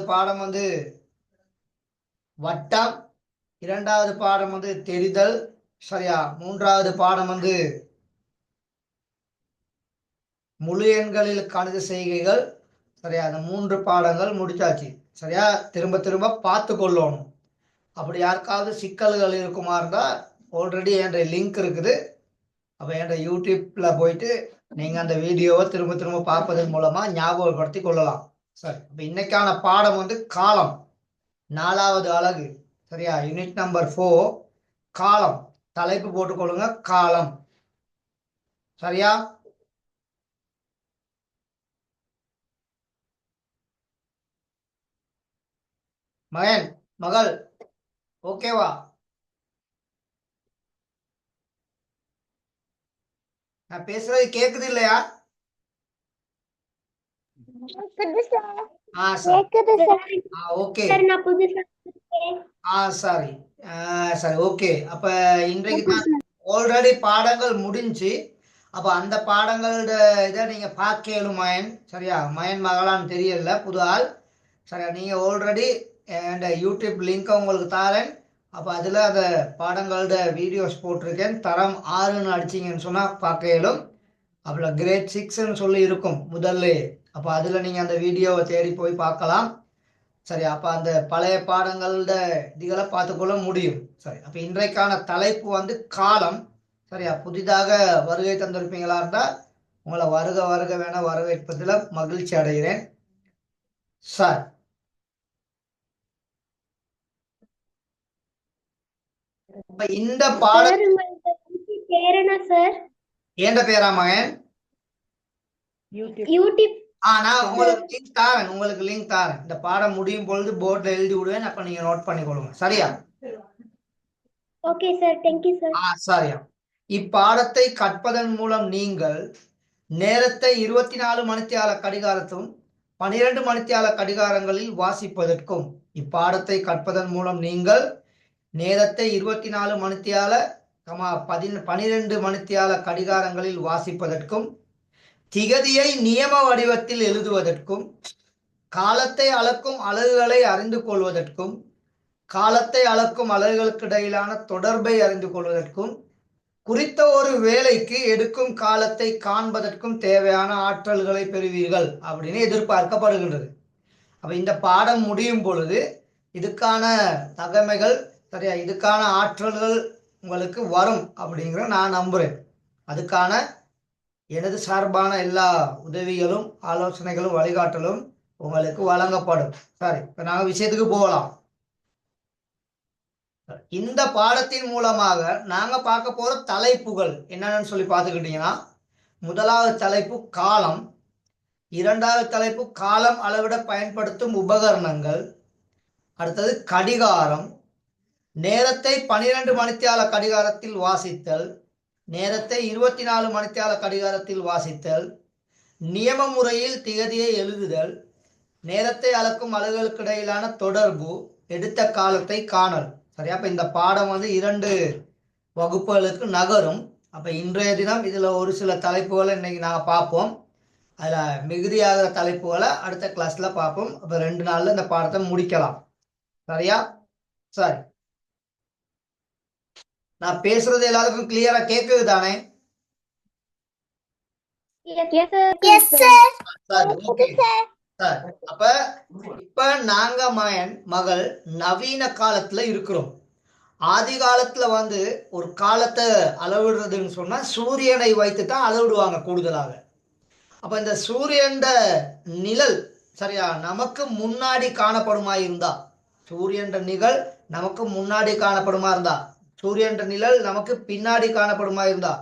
பாடம் வந்து வட்டம், இரண்டாவது பாடம் வந்து தெரிதல், சரியா? மூன்றாவது பாடம் வந்து முழு எண்களில் கணித செய்கைகள், சரியா? அந்த 3 பாடங்கள் முடிச்சாச்சு, சரியா? திரும்ப திரும்ப பார்த்து கொள்ளணும். அப்படி யாருக்காவது சிக்கல்கள் இருக்குமா இருந்தா ஆல்ரெடி என்ற லிங்க் இருக்குது. அப்ப என்ற யூடியூப்ல போயிட்டு நீங்க அந்த வீடியோவை திரும்ப திரும்ப பார்ப்பதன் மூலமா ஞாபகப்படுத்தி கொள்ளலாம். சரி, இப்ப இன்னைக்கான பாடம் வந்து காலம், 4வது அலகு, சரியா? யூனிட் நம்பர் 4 காலம். தலைப்பு போட்டுக்கொள்ளுங்க, காலம். சரியா? மகன், மகள், ஓகேவா? நான் பேசுறது கேக்குது இல்லையா? ஓகே. சரி, சரி, ஓகே. அப்ப இன்றைக்கு தான் ஆல்ரெடி பாடங்கள் முடிஞ்சு. அப்ப அந்த பாடங்களோட இதை நீங்க பார்க்கலும் மயன், சரியா? மயன் மகளான்னு தெரியல, புது ஆள், சரியா? நீங்க ஆல்ரெடி என் யூடியூப் லிங்க் உங்களுக்கு தாரேன். அப்ப அதுல அந்த பாடங்களோட வீடியோஸ் போட்டிருக்கேன். தரம் 6ன்னு அடிச்சிங்கன்னு சொன்னா பார்க்கலும். அப்புறம் கிரேட் 6ன்னு சொல்லி இருக்கும் முதல்ல. அப்ப அதுல நீங்க அந்த வீடியோவை தேடி போய் பார்க்கலாம். சரி, அப்ப அந்த பழைய பாடங்களோட இதுகளை பார்த்துக்கொள்ள முடியும். சரி, அப்ப இன்றைக்கான தலைப்பு வந்து காலம், சரியா? புதிதாக வருகை தந்திருப்பீங்களா இருந்தா உங்களை வருக வருக வேணா வரவேற்பதில் மகிழ்ச்சி அடைகிறேன். சார், இந்த பாடம் என்ற பேரா மகன்? நான் உங்களுக்கு லிங்க் தாரேன். இந்த பாடம் முடியும் பொழுது போர்ட்ல எழுதி விடுவேன். அப்ப நீங்க நோட் பண்ணிக்கொள்ளுங்க, சரியா? Okay sir, thank you sir. சரியா? இப்பாடத்தை கற்பதன் மூலம் நீங்கள் நேரத்தை 24 மணித்தியால கடிகாரத்தும் 12 மணித்தியால கடிகாரங்களில் வாசிப்பதற்கும், இப்பாடத்தை கற்பதன் மூலம் நீங்கள் நேரத்தை 24 மணித்தியால 12 மணித்தியால கடிகாரங்களில் வாசிப்பதற்கும், திகதியை நியம வடிவத்தில் எழுதுவதற்கும், காலத்தை அளக்கும் அலகுகளை அறிந்து கொள்வதற்கும், காலத்தை அளக்கும் அலகுகளுக்கு இடையிலான தொடர்பை அறிந்து கொள்வதற்கும், குறித்த ஒரு வேலைக்கு எடுக்கும் காலத்தை காண்பதற்கும் தேவையான ஆற்றல்களை பெறுவீர்கள் அப்படின்னு எதிர்பார்க்கப்படுகின்றது. அப்ப இந்த பாடம் முடியும் பொழுது இதுக்கான தகமைகள், சரியா, இதுக்கான ஆற்றல்கள் உங்களுக்கு வரும் அப்படிங்கிற நான் நம்புறேன். அதுக்கான எனது சார்பான எல்லா உதவிகளும் ஆலோசனைகளும் வழிகாட்டலும் உங்களுக்கு வழங்கப்படும். சரி, இப்ப நாங்க விஷயத்துக்கு போகலாம். இந்த பாடத்தின் மூலமாக நாங்க பார்க்க போற தலைப்புகள் என்னன்னு சொல்லி பார்த்துக்கிட்டீங்கன்னா, முதலாவது தலைப்பு காலம், இரண்டாவது தலைப்பு காலம் அளவிட பயன்படுத்தும் உபகரணங்கள், அடுத்தது கடிகாரம், நேரத்தை 12 மணித்தியால கடிகாரத்தில் வாசித்தல், நேரத்தை 24 மணித்தியால கடிகாரத்தில் வாசித்தல், நியம முறையில் திகதியை எழுதுதல், நேரத்தை அளக்கும் அலகுகளுக்கு இடையிலான தொடர்பு, எடுத்த காலத்தை காணல். சரியா? அப்ப இந்த பாடம் வந்து 2 வகுப்புகளுக்கு நகரும். அப்ப இன்றைய தினம் இதுல ஒரு சில தலைப்புகளை இன்னைக்கு நாங்க பார்ப்போம். அதுல மிகுதியாகிற தலைப்புகளை அடுத்த கிளாஸ்ல பார்ப்போம். அப்ப 2 நாள்ல இந்த பாடத்தை முடிக்கலாம். சரியா? சரி, நான் பேசுறது எல்லாருக்கும் கிளியரா கேக்குது தானே? அப்ப இப்ப நாங்க மகள் நவீன காலத்துல இருக்கிறோம். ஆதி காலத்துல வந்து ஒரு காலத்தை அளவிடுறதுன்னு சொன்னா சூரியனை வைத்து தான் அளவிடுவாங்க கூடுதலாக. அப்ப இந்த சூரியன் நிழல், சரியா, நமக்கு முன்னாடி காணப்படுமா இருந்தா, சூரியன் நிழல் நமக்கு முன்னாடி காணப்படுமா இருந்தா, சூரியன் நிழல் நமக்கு பின்னாடி காணப்படுமா இருந்தா,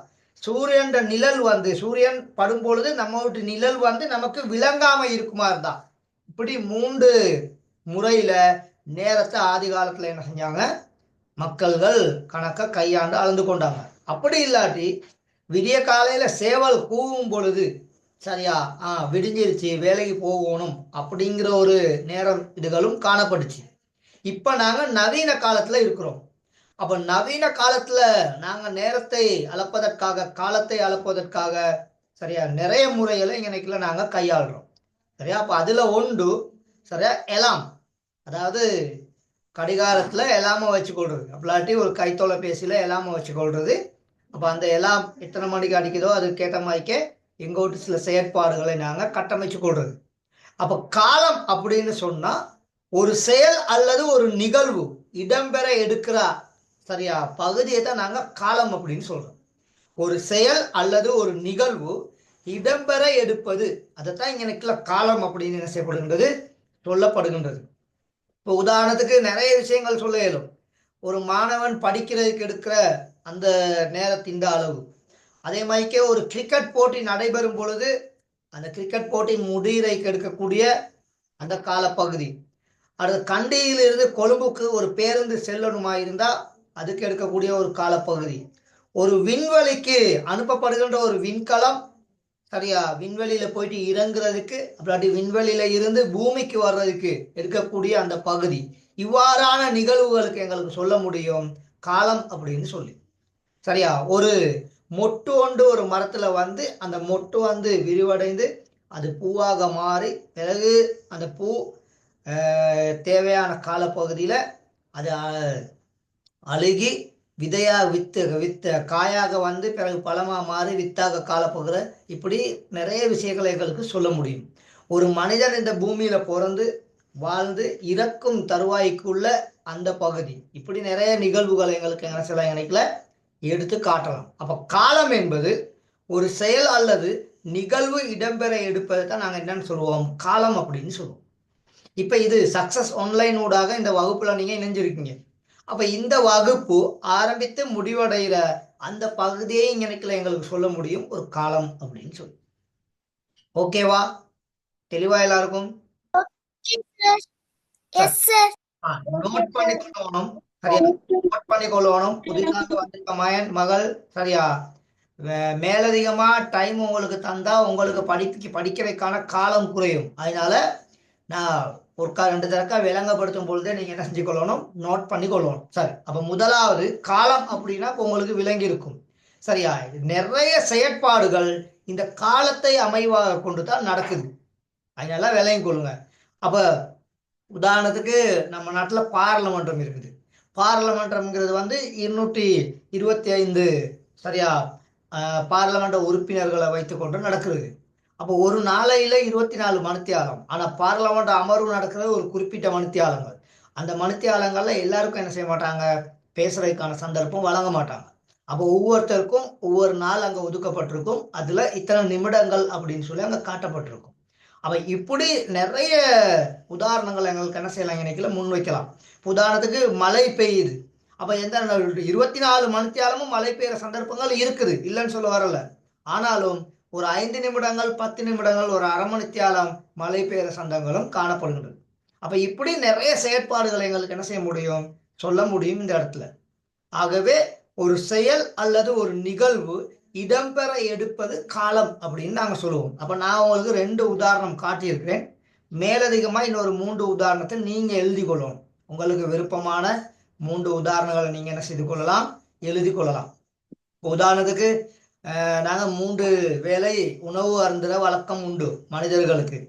சூரியன் நிழல் வந்து சூரியன் படும் பொழுது நம்ம நிழல் வந்து நமக்கு விளங்காம இருக்குமா இருந்தா, இப்படி 3 முறையில நேரத்தை ஆதி காலத்துல என்ன செஞ்சாங்க, மக்கள்கள் கணக்க கையாண்டு அளந்து கொண்டாங்க. அப்படி இல்லாட்டி விடிய காலையில சேவல் கூவும் பொழுது, சரியா, விடிஞ்சிருச்சு வேலைக்கு போகணும் அப்படிங்கிற ஒரு நேரம் இதுகளும் காணப்படுச்சு. இப்ப நாங்க நவீன காலத்துல இருக்கிறோம். அப்ப நவீன காலத்துல நாங்க நேரத்தை அளப்பதற்காக, காலத்தை அளப்பதற்காக, சரியா, நிறைய முறைகளை இன்னைக்குள்ள நாங்க கையாளுறோம். சரியா? அப்ப அதுல ஒன்று சரியா? எலாம், அதாவது கடிகாரத்துல எலாம வச்சு கொள்றது, அப்படி ஒரு கைத்தொலைபேசியில எலாம வச்சு கொள்றது. அப்ப அந்த எலாம் எத்தனை மணிக்கு அடிக்குதோ அதுக்கேற்ற மாதிரிக்கே எங்கோட்டு சில செயற்பாடுகளை நாங்க கட்டமைச்சு கொள்றது. அப்ப காலம் அப்படின்னு சொன்னா ஒரு செயல் அல்லது ஒரு நிகழ்வு இடம்பெற எடுக்கிற சரியா பகுதியை தான் நாங்க காலம் அப்படின்னு சொல்றோம். ஒரு செயல் அல்லது ஒரு நிகழ்வு இடம்பெற எடுப்பது, அதைத்தான் இங்க நிக்கல காலம் அப்படின்னு என்ன செய்யப்படுகின்றது, சொல்லப்படுகின்றது. இப்போ உதாரணத்துக்கு நிறைய விஷயங்கள் சொல்ல இயலும். ஒரு மாணவன் படிக்கிறதுக்கு எடுக்கிற அந்த நேரத்தின் அளவு, அதே மாதிரிக்கே ஒரு கிரிக்கெட் போட்டி நடைபெறும் பொழுது அந்த கிரிக்கெட் போட்டி முடிவுரைக்கு எடுக்கக்கூடிய அந்த காலப்பகுதி, அடுத்து கண்டியிலிருந்து கொழும்புக்கு ஒரு பேருந்து செல்லணுமா இருந்தா அதுக்கு எடுக்கக்கூடிய ஒரு காலப்பகுதி, ஒரு விண்வெளிக்கு அனுப்பப்படுகின்ற ஒரு விண்கலம் சரியா விண்வெளியில போயிட்டு இறங்குறதுக்கு அப்படி விண்வெளியில இருந்து பூமிக்கு வர்றதுக்கு எடுக்கக்கூடிய அந்த பகுதி, இவ்வாறான நிகழ்வுகளுக்கு எங்களுக்கு சொல்ல முடியும் காலம் அப்படின்னு சொல்லி. சரியா? ஒரு மொட்டு ஒன்று ஒரு மரத்துல வந்து அந்த மொட்டு வந்து விரிவடைந்து அது பூவாக மாறி பிறகு அந்த பூ தேவையான காலப்பகுதியில அது அழுகி விதையா வித்த காயாக வந்து பிறகு பழமா மாறி வித்தாக காலப்பகுதியில இப்படி நிறைய விஷயங்களை எங்களுக்கு சொல்ல முடியும். ஒரு மனிதன் இந்த பூமியில பிறந்து வாழ்ந்து இறக்கும் தருவாய்க்குள்ள அந்த பகுதி, இப்படி நிறைய நிகழ்வுகளை எங்களுக்கு என்ன சில இணைக்கல எடுத்து காட்டலாம். அப்ப காலம் என்பது ஒரு செயல் அல்லது நிகழ்வு இடம்பெற எடுப்பதை தான் நாங்க என்னன்னு சொல்லுவோம், காலம் அப்படின்னு சொல்லுவோம். இப்ப இது சக்சஸ் ஆன்லைன் ஊடாக இந்த வகுப்புல நீங்க இணைஞ்சிருக்கீங்க. அப்ப இந்த வகுப்பு ஆரம்பித்து முடிவடைகிற அந்த பகுதியை இங்க எங்களுக்கு சொல்ல முடியும் ஒரு காலம் அப்படின்னு சொல்லி. ஓகேவா? தெளிவா எல்லாருக்கும்? நோட் பண்ணி கொள்ளணும். சரியா? நோட் பண்ணி கொள்ளணும். புதிதாக வந்திருக்க மகள் சரியா மேலதிகமா டைம் உங்களுக்கு தந்தா உங்களுக்கு படிக்கிறதுக்கான காலம் குறையும். அதனால நான் ஒருக்கா ரெண்டு தரக்கா விளங்கப்படுத்தும் பொழுதே நீங்க என்ன செஞ்சு கொள்ளணும், நோட் பண்ணி கொள்ளணும். சரி, அப்ப முதலாவது காலம் அப்படின்னா உங்களுக்கு விளங்கி இருக்கும். சரியா? நிறைய செயற்பாடுகள் இந்த காலத்தை அமைவாக கொண்டு தான் நடக்குது. அதனால விளங்கி கொள்ளுங்க. அப்ப உதாரணத்துக்கு நம்ம நாட்டுல பாராளுமன்றம் இருக்குது. பாராளுமன்றம்ங்கிறது வந்து 225 சரியா பாராளுமன்ற உறுப்பினர்களை வைத்துக்கொண்டு நடக்கிறது. அப்போ ஒரு நாளையில 24 மணித்தியாலம். ஆனா பாராளுமன்ற அமர்வு நடக்கிறது ஒரு குறிப்பிட்ட மணித்தியாலங்கள். அந்த மணித்தியாலங்கள்ல எல்லாருக்கும் என்ன செய்ய மாட்டாங்க, பேசுறதுக்கான சந்தர்ப்பம் வழங்க மாட்டாங்க. அப்போ ஒவ்வொருத்தருக்கும் ஒவ்வொரு நாள் அங்க ஒதுக்கப்பட்டிருக்கும். அதுல இத்தனை நிமிடங்கள் அப்படின்னு சொல்லி அங்க காட்டப்பட்டிருக்கும். அப்ப இப்படி நிறைய உதாரணங்கள் எங்களுக்கு என்ன செய்யலாம் இன்னைக்குல முன் வைக்கலாம். உதாரணத்துக்கு மழை பெய்யுது. அப்ப எந்த 24 மணித்தியாலமும் மழை பெய்யுற சந்தர்ப்பங்கள் இருக்குது, இல்லைன்னு சொல்ல வரல. ஆனாலும் ஒரு 5 நிமிடங்கள் 10 நிமிடங்கள் ஒரு அரை மணித்தியாலம் மழை பெய்யுற சந்தங்களும் காணப்படுகிறது. அப்ப இப்படி நிறைய செயற்பாடுகளை எங்களுக்கு என்ன செய்ய முடியும், சொல்ல முடியும் இந்த இடத்துல. ஆகவே ஒரு செயல் அல்லது ஒரு நிகழ்வு இடம்பெற எடுப்பது காலம் அப்படின்னு நாங்க சொல்லுவோம். அப்ப நான் உங்களுக்கு 2 உதாரணம் காட்டியிருக்கிறேன். மேலதிகமா இன்னொரு 3 உதாரணத்தை நீங்க எழுதி கொள்ளணும். உங்களுக்கு விருப்பமான 3 உதாரணங்களை நீங்க என்ன செய்து கொள்ளலாம், எழுதி கொள்ளலாம். உதாரணத்துக்கு நாங்க 3 வேளை உணவு அருந்துற வழக்கம் உண்டு மனிதர்களுக்கு.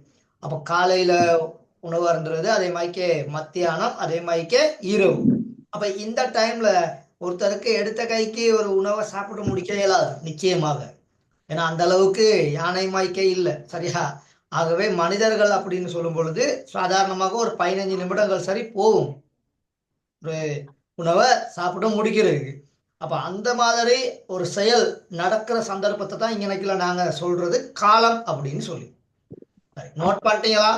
அப்ப காலையில உணவு அருந்துறது, அதே மாதிரிக்கே மத்தியானம், அதே மாதிரிக்கே இரவு. அப்ப இந்த டைம்ல ஒருத்தருக்கு எடுத்த கைக்கு ஒரு உணவை சாப்பிட்டு முடிக்க இயலாது நிச்சயமாக. ஏன்னா அந்த அளவுக்கு யானை மாய்க்கே இல்லை. சரியா? ஆகவே மனிதர்கள் அப்படின்னு சொல்லும் பொழுது சாதாரணமாக ஒரு 15 நிமிடங்கள் சரி போகும் ஒரு உணவை சாப்பிட்டு முடிக்கிறது. அப்ப அந்த மாதிரி ஒரு செயல் நடக்கிற சந்தர்ப்பத்தை தான் இங்க நினைக்கல நாங்க சொல்றது காலம் அப்படின்னு சொல்லி. நோட் பண்ணிட்டீங்களா?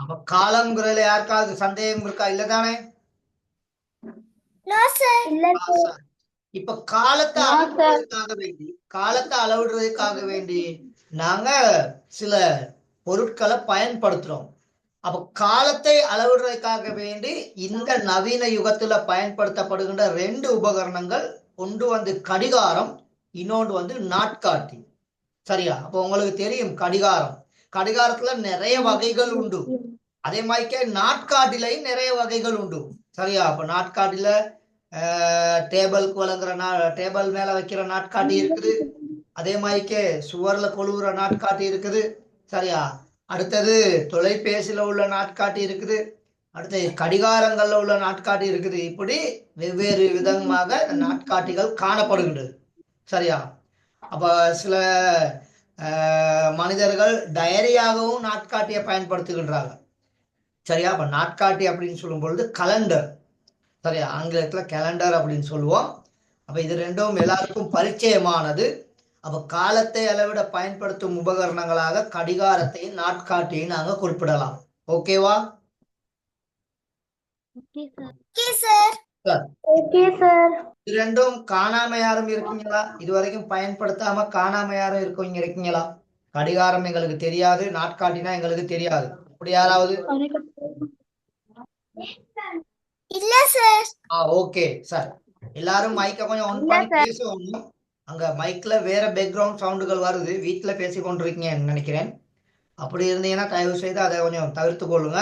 அப்ப காலம்ங்கிறதுல யாருக்காவது சந்தேகம் இருக்கா? இல்லதானே? இப்ப காலத்தை அளவிடுறதுக்காக வேண்டி நாங்க சில பொருட்களை பயன்படுத்துறோம். அப்ப காலத்தை அளவிடுறதுக்காக வேண்டி இந்த நவீன யுகத்துல பயன்படுத்தப்படுகின்ற 2 உபகரணங்கள், ஒன்று வந்து கடிகாரம், இன்னொன்று வந்து நாட்காட்டி. சரியா? அப்ப உங்களுக்கு தெரியும் கடிகாரத்துல நிறைய வகைகள் உண்டு. அதே மாதிரிக்கே நாட்காட்டிலையும் நிறைய வகைகள் உண்டு. சரியா? அப்ப நாட்காட்டில டேபிளுக்கு வழங்குற டேபிள் மேல வைக்கிற நாட்காட்டி இருக்குது. அதே மாதிரிக்கே சுவர்ல கொழுவுற நாட்காட்டி இருக்குது. சரியா? அடுத்தது தொலைபேசியில உள்ள நாட்காட்டி இருக்குது. அடுத்து கடிகாரங்கள்ல உள்ள நாட்காட்டி இருக்குது. இப்படி வெவ்வேறு விதமாக நாட்காட்டிகள் காணப்படுகின்றது. சரியா? அப்ப சில மனிதர்கள் டயரியாகவும் நாட்காட்டியை பயன்படுத்துகின்றாங்க. சரியா? அப்ப நாட்காட்டி அப்படின்னு சொல்லும் பொழுது கலண்டர். சரியா? ஆங்கிலத்துல கேலண்டர் அப்படின்னு சொல்லுவோம். அப்ப இது ரெண்டும் எல்லாருக்கும் பரிச்சயமானது. அப்ப காலத்தை அளவிட பயன்படுத்தும் உபகரணங்களாக கடிகாரத்தையும் நாட்காட்டியும் நாங்க குறிப்பிடலாம். ஓகேவா? சார். Okay sir. இது ரெண்டும் காணாம யாரும் இருக்கீங்களா? இதுவரைக்கும் பயன்படுத்தாம காணாம யாரும் இருக்கீங்களா? கடிகாரம் எங்களுக்கு தெரியாது, நாட்காட்டினா எங்களுக்கு தெரியாது. அப்படி யாராவது? இல்ல சார். Okay sir. எல்லாரும் மைக்க கொஞ்சம் ஆன் பண்ணி பேசணும். அங்க மைக்ல வேற பேக்ரவுண்ட் சவுண்டுகள் வருது. வீட்டுல பேசி கொண்டிருக்கீங்கன்னு நினைக்கிறேன். அப்படி இருந்தீங்கன்னா தயவு செய்து அதை கொஞ்சம் தவிர்த்து கொள்ளுங்க.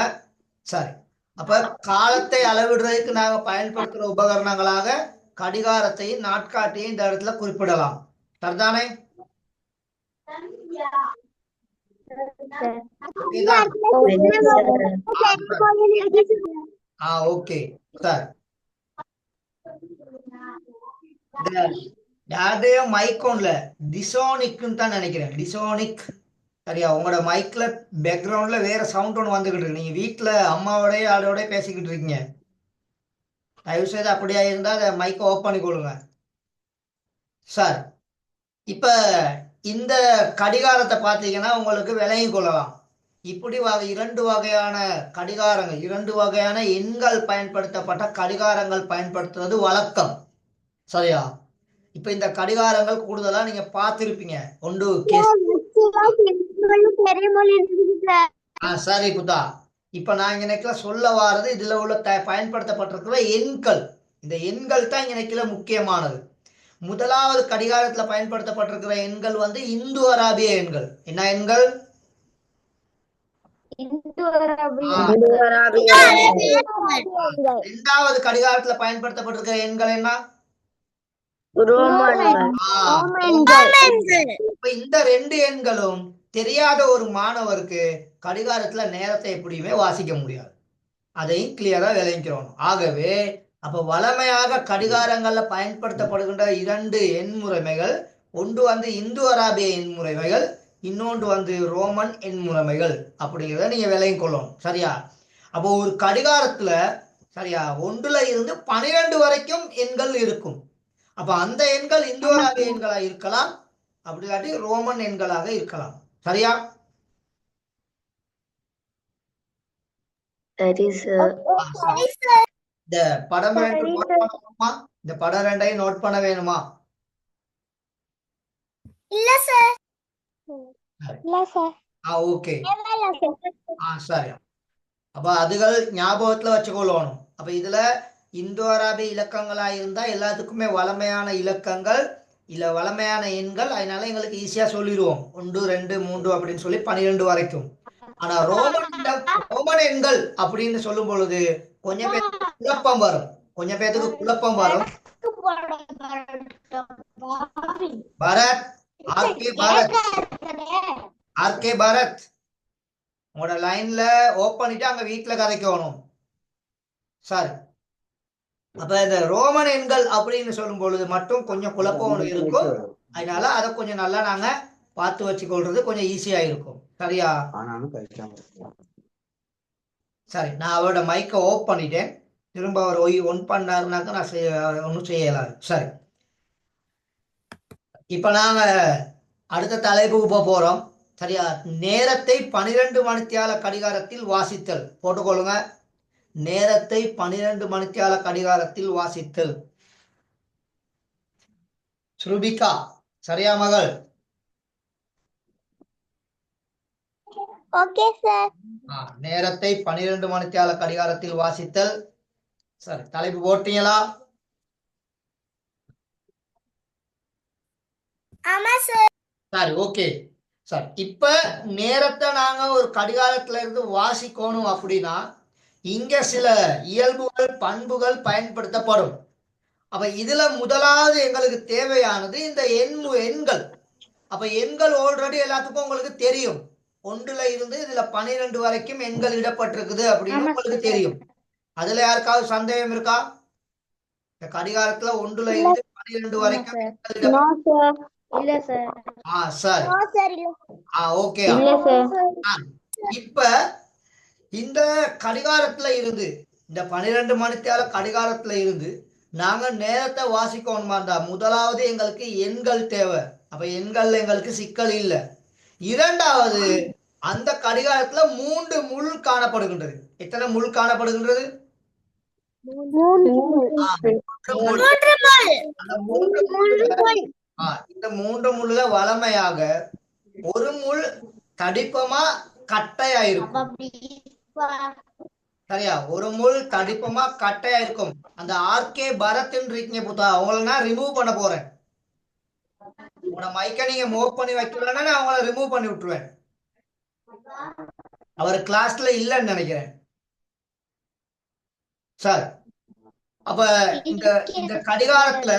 சரி. அப்ப காலத்தை அளவிடுறதுக்கு நாங்க பயன்படுத்துற உபகரணங்களாக கடிகாரத்தையும் நாட்காட்டியும் இந்த இடத்துல குறிப்பிடலாம். சரிதானே? Okay sir. யாருடைய மைக் ஒன்ல டிசோனிக்னு தான் நினைக்கிறேன். டிசோனிக். சரியா? உங்களோட மைக்ல பேக்ரவுண்ட்ல வேற சவுண்ட் ஒன்று வந்துகிட்டு இருக்கு. நீங்க வீட்டுல அம்மாவோடய ஆளோட பேசிக்கிட்டு இருக்கீங்க. தயவு செய்து அப்படியா இருந்தா அதை மைக்கை ஆஃப் பண்ணி கொள்ளுங்க. சார், இப்ப இந்த கடிகாரத்தை பார்த்தீங்கன்னா உங்களுக்கு விளங்கி கொள்ளலாம். இப்படி இரண்டு வகையான கடிகாரங்கள், இரண்டு வகையான எண்கள் பயன்படுத்தப்பட்ட கடிகாரங்கள் பயன்படுத்துவது வழக்கம். சரியா? இப்ப இந்த கடிகாரங்கள் கூடுதலா நீங்க பார்த்திருப்பீங்க. ஒன்று சரி புதா. இப்ப நான் இன்னைக்குல சொல்ல வாரது இதுல உள்ள பயன்படுத்தப்பட்டிருக்கிற எண்கள். இந்த எண்கள் தான் இன்னைக்குல முக்கியமானது. முதலாவது கடிகாரத்துல பயன்படுத்தப்பட்டிருக்கிற எண்கள் வந்து இந்து அராபிய எண்கள். என்ன எண்கள்? இரண்டாவது கடிகாரத்துல பயன்படுத்தப்பட்டிருக்கிற எண்கள் என்ன? இப்ப இந்த ரெண்டு எண்களும் தெரியாத ஒரு மாணவருக்கு கடிகாரத்துல நேரத்தை எப்படியுமே வாசிக்க முடியாது. அதையும் கிளியரா விளங்கிக்கிறோம். ஆகவே அப்ப வளமையாக கடிகாரங்கள்ல பயன்படுத்தப்படுகின்ற இரண்டு எண் முறைமைகள், ஒன்று வந்து இந்து அராபிய எண் முறைமைகள், இன்னொன்று வந்து ரோமன் எண் முறைமைகள் அப்படிங்கிறத நீங்க விளங்கி கொள்ளணும். சரியா? அப்போ ஒரு கடிகாரத்துல சரியா 1ல இருந்து 12 வரைக்கும் எண்கள் இருக்கும். அப்ப அந்த எண்கள் இந்து அராபிய எண்களா இருக்கலாம், அப்படி இல்லாட்டி ரோமன் எண்களாக இருக்கலாம். சரியா? இந்த படம் ரெண்டு நோட் பண்ணணுமா? இந்த படம் ரெண்டையும் நோட் பண்ண வேணுமா? இல்ல சார். இல்ல சார். ஓகே. சரி. அப்ப அதுகள் ஞாபகத்துல வச்சுக்கொள்ளணும். அப்ப இதுல இந்து அராபிய இலக்கங்களா இருந்தா எல்லாத்துக்குமே வளமையான இலக்கங்கள், இல்ல வளமையான எண்கள். அதனால எங்களுக்கு ஈஸியா சொல்லிடுவோம். 1 2 3 அப்படின்னு சொல்லி 12 வரைக்கும். ஆனா ரோமன் எண்கள் அப்படின்னு சொல்லும் பொழுது கொஞ்சம் பேருக்கு குழப்பம் வரும். பரத், ஆர்கே பரத், உங்களோட லைன்ல ஓப் பண்ணிட்டு அங்க வீட்டுல கதைக்கணும். சரி. அப்ப இந்த ரோமன் எண்கள் அப்படின்னு சொல்லும் பொழுது மட்டும் கொஞ்சம் குழப்பம் இருக்கும். அதனால அதை கொஞ்சம் நல்லா நாங்க பார்த்து வச்சுக்கொள்றது கொஞ்சம் ஈஸியா இருக்கும். சரியா? சரி, நான் அவரோட மைக்கை ஆஃப் பண்ணிட்டேன். திரும்ப அவர் ஒன் பண்ணாருனாக்க நான் ஒன்றும் செய்யலாது. சரி. இப்ப நாங்க அடுத்த தலைப்புக்கு போறோம். சரியா? நேரத்தை 12 மணித்தியால கடிகாரத்தில் வாசித்தல். போட்டுக்கொள்ளுங்க. நேரத்தை 12 மணித்தியால கடிகாரத்தில் வாசித்தல். ஸ்ருபிகா, சரியா மகள்? Okay sir. நேரத்தை 12 மணித்தியால கடிகாரத்தில் வாசித்தல். சரி, தலைப்பு போட்டீங்களா? ஆமா சார். சரி, ஓகே. சரி, இப்ப நேரத்தை நாங்க ஒரு கடிகாரத்துல இருந்து வாசிக்கணும் அப்படின்னா இங்க சில இயல்புகள், பண்புகள் பயன்படுத்தப்படும். அப்ப இதுல முதலாவது எங்களுக்கு தேவையானது இந்த எண்கள். அப்ப எண்கள் ஆல்ரெடி எல்லாத்துக்கும் உங்களுக்கு தெரியும். 1ல இருந்து இதுல 12 வரைக்கும் எண்கள் இடப்பட்டிருக்குது அப்படின்னு ஆமா உங்களுக்கு சார். தெரியும். அதுல யாருக்காவது சந்தேகம் இருக்கா? இந்த கடிகாரத்துல 1ல இல்ல. இருந்து 12 ஆமா வரைக்கும் சார். எண்கள் இடப்ப- நோ சார். இல்ல சார். சரி. No sir. இல்ல. ஓகே. இல்ல சார். இப்ப இந்த கடிகாரத்துல இருந்து இந்த 12 மணித்தால கடிகாரத்துல இருந்து நாங்க நேரத்தை வாசிக்கணுமாண்டா முதலாவது எங்களுக்கு எண்கள் தேவை. அப்ப எண்கள்ல எங்களுக்கு சிக்கல் இல்லை. இரண்டாவது அந்த கடிகாரத்துல 3 முள் காணப்படுகின்றது. எத்தனை முள் காணப்படுகின்றது? மூன்று ஆ, முள். அந்த 3 முள்ளுல இந்த 3 முள்ளுல வளமையாக ஒரு முள் தடிப்பமா கட்டையா இருக்கும். சரியா? ஒரு முள் தடிப்பமா கட்டையா இருக்கும். அந்த ஆர்கே பரத்ன்னு இருக்கீங்க புத்தா, அவங்கள நான் ரிமூவ் பண்ண போறேன். உங்களோட மைக்கை நீங்க மூவ் பண்ணி வைக்கலன்னா நான் அவங்கள ரிமூவ் பண்ணி விட்டுருவேன். அவர் கிளாஸ்ல இல்லைன்னு நினைக்கிறேன். சார், அப்ப இந்த இந்த கடிகாரத்துல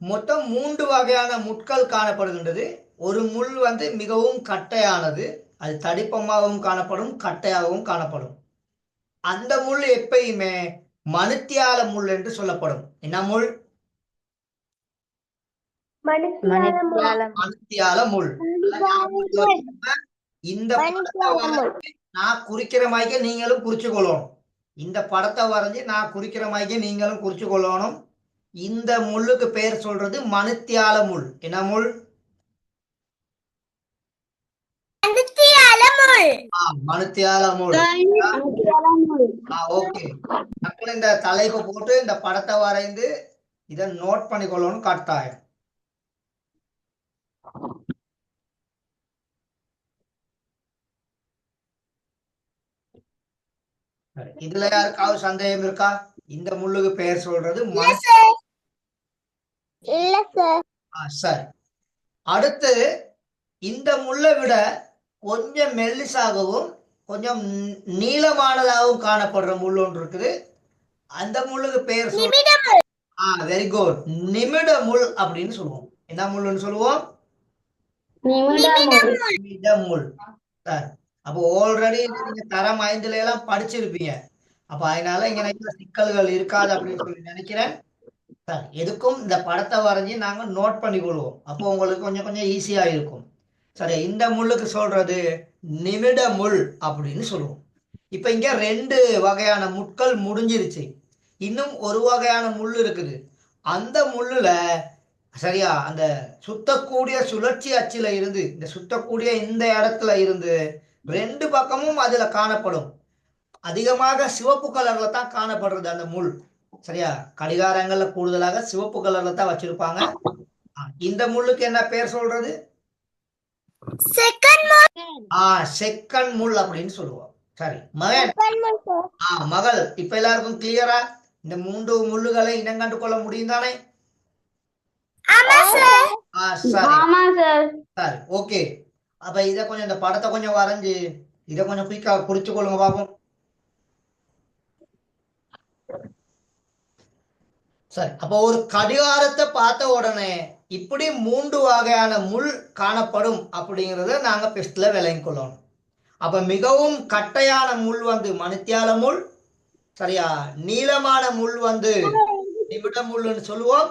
மொத்தம் 3 வகையான முட்கள் காணப்படுகின்றது. ஒரு முள் மிகவும் கட்டையானது. அது தடிப்பமாகவும் காணப்படும், கட்டையாகவும் காணப்படும். அந்த முள் எப்பயுமே மணித்தியால முள் என்று சொல்லப்படும். என்ன முள்? மணித்தியால முள். இந்த படத்தை வரைஞ்சு நான் குறிக்கிற மாதிரி நீங்களும் குறிச்சு கொள்ளணும். இந்த படத்தை வரைஞ்சு நான் குறிக்கிற மாதிரி நீங்களும் குறிச்சு கொள்ளணும். இந்த முள்ளுக்கு பேர் சொல்றது மணித்தியால முள். என்ன முள்? மணித்தியால முள். ஓகே. இந்த தலைப்பு போட்டு இந்த படத்தை வரைந்து இதை நோட் பண்ணிக்கொள்ளணும் கட்டாயம். இதுல யாருக்காவது சந்தேகம் இருக்கா? இந்த முள்ளுக்கு பெயர் சொல்றது இல்ல சார். சரி. அடுத்து இந்த முள்ளை விட கொஞ்சம் மெல்லிசாகவும் கொஞ்சம் நீளமானதாகவும் காணப்படுற முள் ஒன்று இருக்குது. அந்த முள்ளுக்கு பெயர் வெரி குட், நிமிட முள் அப்படின்னு சொல்லுவோம். என்ன முள்ளுன்னு சொல்லுவோம்? நிமிட முள். அப்போ ஆல்ரெடி நீங்க தரம் 5ல எல்லாம் படிச்சிருப்பீங்க. அப்ப அதனால இங்க நிறைய சிக்கல்கள் இருக்காது அப்படின்னு சொல்லி நினைக்கிறேன். எதுக்கும் இந்த படத்தை வரைஞ்சி நாங்க நோட் பண்ணி கொள்வோம். அப்போ உங்களுக்கு கொஞ்சம் கொஞ்சம் ஈஸியா இருக்கும். சரி, இந்த முள்ளுக்கு சொல்றது நிமிட முள் அப்படின்னு சொல்லுவோம். இப்ப இங்க 2 வகையான முட்கள் முடிஞ்சிருச்சு. இன்னும் ஒரு வகையான முள் இருக்குது. அந்த முள்ளுல சரியா அந்த சுத்தக்கூடிய சுழற்சி அச்சுல இருந்து இந்த சுத்தக்கூடிய இந்த இடத்துல இருந்து 2 பக்கமும் அதுல காணப்படும். அதிகமாக சிவப்பு கலர்ல தான் காணப்படுறது அந்த முள். சரியா? கடிகாரங்கள்ல கூடுதலாக சிவப்பு கலர்ல தான் வச்சிருப்பாங்க. இந்த முள்ளுக்கு என்ன பேர் சொல்றது? செக்கன் முள் அப்படின்னு சொல்லுவோம். சரி மகன், மகள், இப்ப எல்லாருக்கும் கிளியரா இந்த 3 முள்ளுகளை இனம் கண்டு கொள்ள முடியும் தானே? சரி, ஓகே. அப்ப இத கொஞ்சம் இந்த படத்தை கொஞ்சம் வரைஞ்சு இத கொஞ்சம் குயிக்கா குறிச்சு கொள்ளுங்க பாப்போம். சரி, அப்போ ஒரு கடிகாரத்தை பார்த்த உடனே இப்படி 3 வகையான முள் காணப்படும் அப்படிங்கறத நாங்க பெஸ்ட்ல விளங்கி கொள்ளணும். அப்ப மிகவும் கட்டையான முள் மணித்தியால முள். சரியா? நீளமான முள் நிமிட முள்னு சொல்லுவோம்.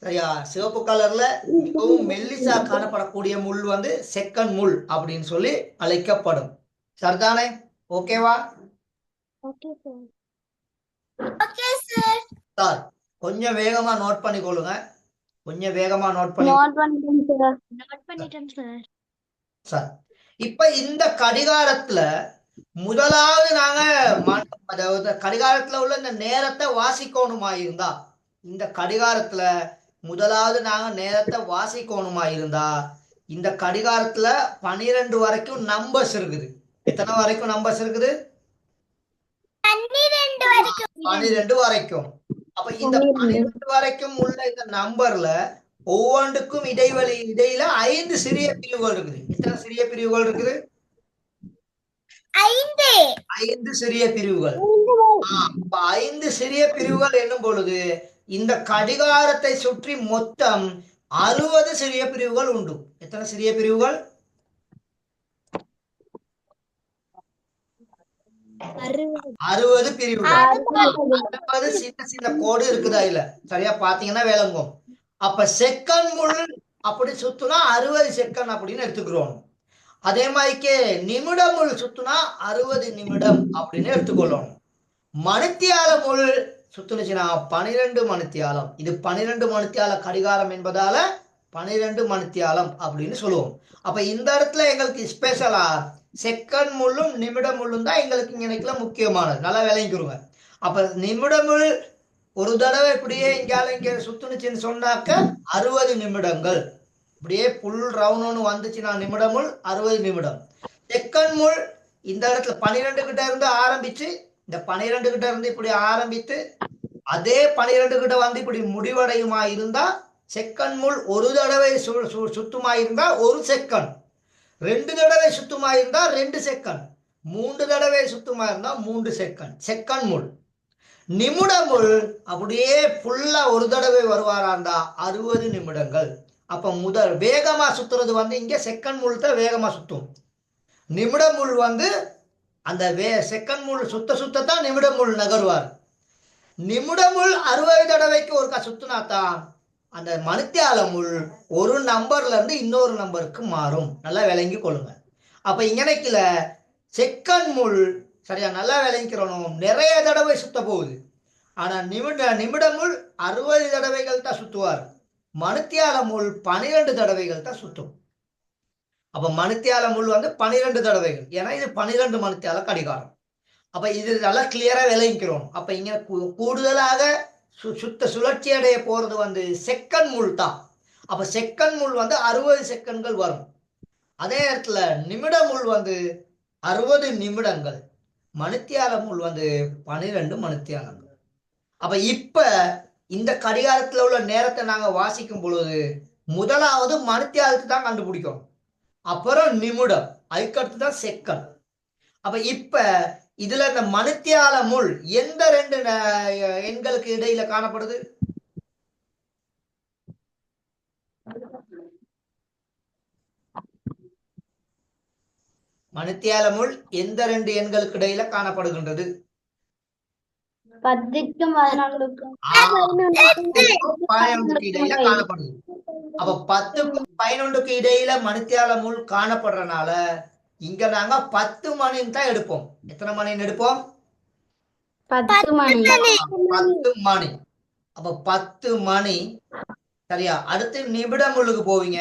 சரியா? சிவப்பு கலர்ல மிகவும் மெல்லிசா காணப்படக்கூடிய முள் செக்கன் முள் அப்படின்னு சொல்லி அழைக்கப்படும். சரிதானே? ஓகேவா? சார், கொஞ்சம் வேகமா நோட் பண்ணிக்கொள்ளுங்க. கொஞ்சம் வேகமா நோட் பண்ணி. சார், இப்ப இந்த கடிகாரத்துல முதலாவது நாங்க அதாவது கடிகாரத்துல உள்ள இந்த நேரத்தை வாசிக்கணுமா இருந்தா இந்த கடிகாரத்துல முதலாவது நாங்க நேரத்தை வாசிக்கணுமா இருந்தா இந்த கடிகாரத்துல 12 வரைக்கும் நம்பர்ஸ் இருக்குது. எத்தனை வரைக்கும் நம்பர்ஸ் இருக்குது? 12 வரைக்கும். அப்ப இந்த 12 வரைக்கும் உள்ள இந்த நம்பர்ல ஒவ்வொன்றுக்கும் இடையில 5 சிறிய பிரிவுகள் இருக்குது. எத்தனை சிறிய பிரிவுகள் இருக்குது? 5 சிறிய பிரிவுகள். 5 சிறிய பிரிவுகள் என்னும் பொழுது இந்த கடிகாரத்தை சுற்றி மொத்தம் 60 சிறிய பிரிவுகள் உண்டு. எத்தனை சிறிய பிரிவுகள்? 60 பிரிவுகள். 60 சின்ன சின்ன கோடு இருக்குதா இல்ல? சரியா பாத்தீங்கன்னா விளங்கும். அப்ப செகண்ட் முள் அப்படி சுத்துனா 60 செகண்ட் அப்படின்னு எடுத்துக்கிறோம். அதே மாதிரிக்கே நிமிடம் முள் சுத்துனா 60 நிமிடம் அப்படின்னு எடுத்துக்கொள்ளணும். மணித்தியால முள் சுத்துனுச்சுன்னா 12 மணித்தியாலம். இது 12 மணித்தியால கடிகாரம் என்பதால 12 மணித்தியாலம் அப்படின்னு சொல்லுவோம். அப்ப இந்த இடத்துல எங்களுக்கு ஸ்பெஷலா செகண்ட் முள்ளும் நிமிட முள்ளும் தான் எங்களுக்கு இங்க முக்கியமானது. நல்லா விளங்கிக்கிறோங்க. அப்ப நிமிட முள் ஒரு தடவை இப்படியே இங்க சுத்துனுச்சுன்னு சொன்னாக்க 60 நிமிடங்கள். இப்படியே புல் ரவுண்ட் வந்துச்சுன்னா நிமிடமுள் 60 நிமிடம். செகண்ட் முள் இந்த இடத்துல 12 கிட்ட இருந்து ஆரம்பிச்சு இந்த 12 கிட்ட இருந்து இப்படி ஆரம்பித்து அதே 12 கிட்ட வந்து இப்படி முடிவடையுமா இருந்தா செகண்ட் முள் ஒரு தடவை சுத்துமா இருந்தா 1 செகண்ட், 2 தடவை சுத்துமா இருந்தா 2 செகண்ட், 3 தடவை சுத்துமா இருந்தா 3 செகண்ட். செகண்ட் முள். நிமிட முள் அப்படியே ஃபுல்லா ஒரு தடவை வருவாரா இருந்தா 60 நிமிடங்கள். அப்ப முதல் வேகமா சுத்துறது வந்து இங்க செகண்ட் முள் தான் வேகமா சுத்தும். நிமிட முள் வந்து அந்த செகண்ட் முள் சுத்தத்தான் நிமிட முள் நகருவார். நிமிட முள் 60 தடவைக்கு ஒருக்கா சுத்துனாத்தான் அந்த மணித்தியால முள் ஒரு நம்பர்ல இருந்து இன்னொரு நம்பருக்கு மாறும். நல்லா விளங்கி கொள்ளுங்க. அப்ப இங்கனைக்குல செகண்ட் முள் சரியா நல்லா விளங்கிக்கிறோம். நிறைய தடவை சுத்த போகுது. ஆனா நிமிட முள் 60 தடவைகள் தான் சுத்துவார். மணித்தியால முள் 12 தடவைகள் தான் சுத்தும். அப்ப மணித்தியால முள் வந்து 12 தடவைகள். ஏன்னா இது 12 மணித்தியால கடிகாரம். அப்ப இது நல்லா கிளியரா விளங்கிக்கிறோம். அப்ப இங்க கூடுதலாக சுழற்சி அடைய போறது வந்து செகண்ட் முள் தான். அப்ப செகண்ட் முள் வந்து 60 செகண்ட்கள் வரும். அதே நேரத்துல நிமிட முள் வந்து 60 நிமிடங்கள். மணித்தியால முள் வந்து 12 மணித்தியாலங்கள். அப்ப இப்ப இந்த கடிகாரத்துல உள்ள நேரத்தை நாங்க வாசிக்கும் பொழுது முதலாவது மணித்தியாலத்தை தான் கண்டுபிடிக்கும். அப்புறம் நிமிடம், அதுக்கடுத்து தான் செகண்ட். அப்ப இப்ப இதுல இந்த மணித்தியால முள் எந்த 2 எண்களுக்கு இடையில காணப்படுது? மணித்தியால முள் எந்த 2 எண்களுக்கு இடையில காணப்படுகின்றது? 10க்கும் 11க்கும் 11க்கு இடையில காணப்படுது. அப்ப 10க்கும் 11க்கு இடையில மணித்தியால முள் காணப்படுறதுனால இங்க நாங்க 10 மணின்னு தான் எடுப்போம். எத்தனை மணின்னு எடுப்போம்? 10 மணி. 10 மணி. அப்ப 10 மணி சரியா. அடுத்து நிமிட முள்ளுக்கு போவீங்க.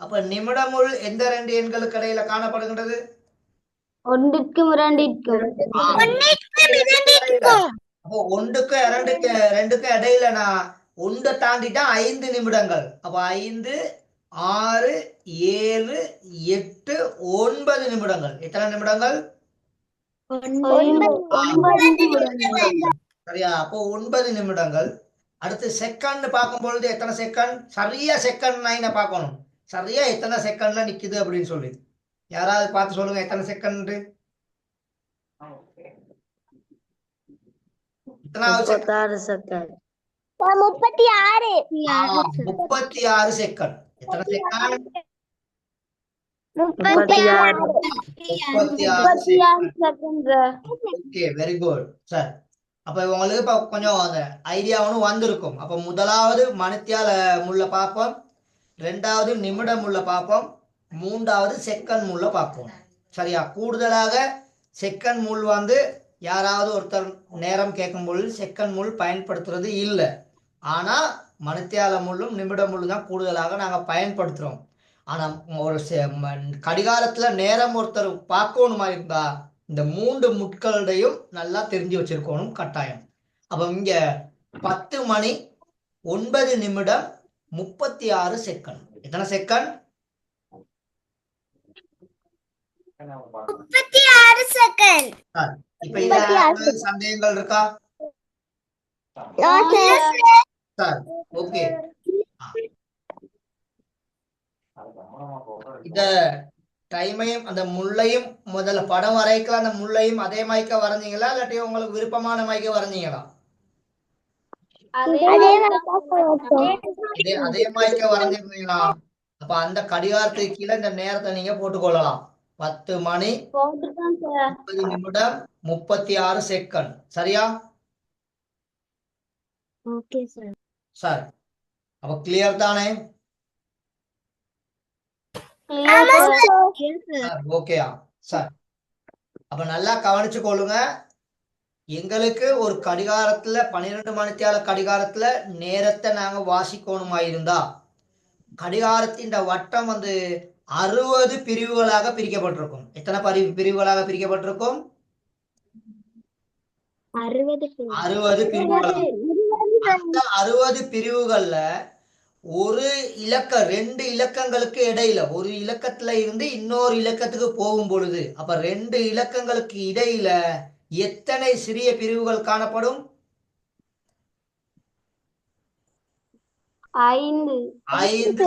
அப்ப நிமிட முள் எந்த 2 எண்களுக்கு இடையில காணப்படுகின்றது? 1க்கும் 2க்கும். அப்போ 1க்கும் 2க்கும் இடையில நான் 1 தாண்டிட்டா 5 நிமிடங்கள். அப்ப 5, 6, 7, 8, 9 நிமிடங்கள். எத்தனை நிமிடங்கள்? 9 சரியா. அப்போ 9 நிமிடங்கள். அடுத்து செகண்ட் பார்க்கும்பொழுது எத்தனை செகண்ட்? சரியா செகண்ட் லைனை பார்க்கணும். சரியா எத்தனை செகண்ட்ல நிக்குது அப்படின்னு சொல்லி யாராவது பார்த்து சொல்லுங்க. எத்தனை செகண்ட்? 36 செகண்ட். 36 செகண்ட். எத்தனை second? 36 second. Okay, very good sir. அப்ப உங்களுக்கு இப்ப கொஞ்சம் அந்த ஐடியா ஒன்று வந்திருக்கும். அப்ப முதலாவது மணித்தியால முள்ள பார்ப்போம், 2வது நிமிட முள்ள பார்ப்போம், 3வது செகண்ட் முள்ள பார்ப்போம். சரியா. கூடுதலாக செகண்ட் முள் வந்து யாராவது ஒருத்தர் நேரம் கேட்கும் பொழுது செகண்ட் முள் பயன்படுத்துறது இல்லை. ஆனா மணித்தியால முள்ளும் நிமிட முள்ளும் தான் கூடுதலாக நாங்க பயன்படுத்துறோம். ஆனா ஒரு கடிகாரத்துல நேரம் ஒருத்தர் பார்க்கணுமா இருந்தா இந்த 3 முட்களையும் நல்லா தெரிஞ்சு வச்சிருக்கணும் கட்டாயம். அப்ப இங்க 10 மணி 9 நிமிடம் 36 செகண்ட். எத்தனை செகண்ட்? 36 செகண்ட். இப்ப இதுல சந்தேகங்கள் இருக்கா சார்? ஓகே, இந்த டைமையும் அந்த முள்ளையும் முதல்ல படம் வரைக்கலாம். அந்த முள்ளையும் அதே மைக்க வரைஞ்சீங்களா இல்லாட்டி உங்களுக்கு விருப்பமான மைக்க வரைஞ்சீங்களா? அதே மைக்க வரைஞ்சிருந்தீங்களா? அப்ப அந்த கடிகாரத்துக்கு கீழே இந்த நேரத்தை நீங்க போட்டுக்கொள்ளலாம். 10 மணி போட்டுதான் சார் 30 நிமிடம் 36 செகண்ட். சரியா? ஓகே சார் சரி, அப்ப கிளியர் தானே? ஓகேயா? சரி, அப்ப நல்லா கவனிச்சு கொள்ளுங்க. எங்களுக்கு ஒரு கடிகாரத்துல 12 மணித்தியால கடிகாரத்துல நேரத்தை நாங்க வாசிக்கணுமா இருந்தா கடிகாரத்தின் வட்டம் 60 பிரிவுகளாக பிரிக்கப்பட்டிருக்கும். எத்தனை பிரிவுகளாக பிரிக்கப்பட்டிருக்கும்? 60 60 பிரிவுகளாக. அந்த 60 பிரிவுகள்ல ஒரு இலக்க 2 இலக்கங்களுக்கு இடையில ஒரு இலக்கத்துல இருந்து இன்னொரு இலக்கத்துக்கு போகும் பொழுது அப்ப 2 இலக்கங்களுக்கு இடையில எத்தனை சிறிய பிரிவுகள் காணப்படும்? 5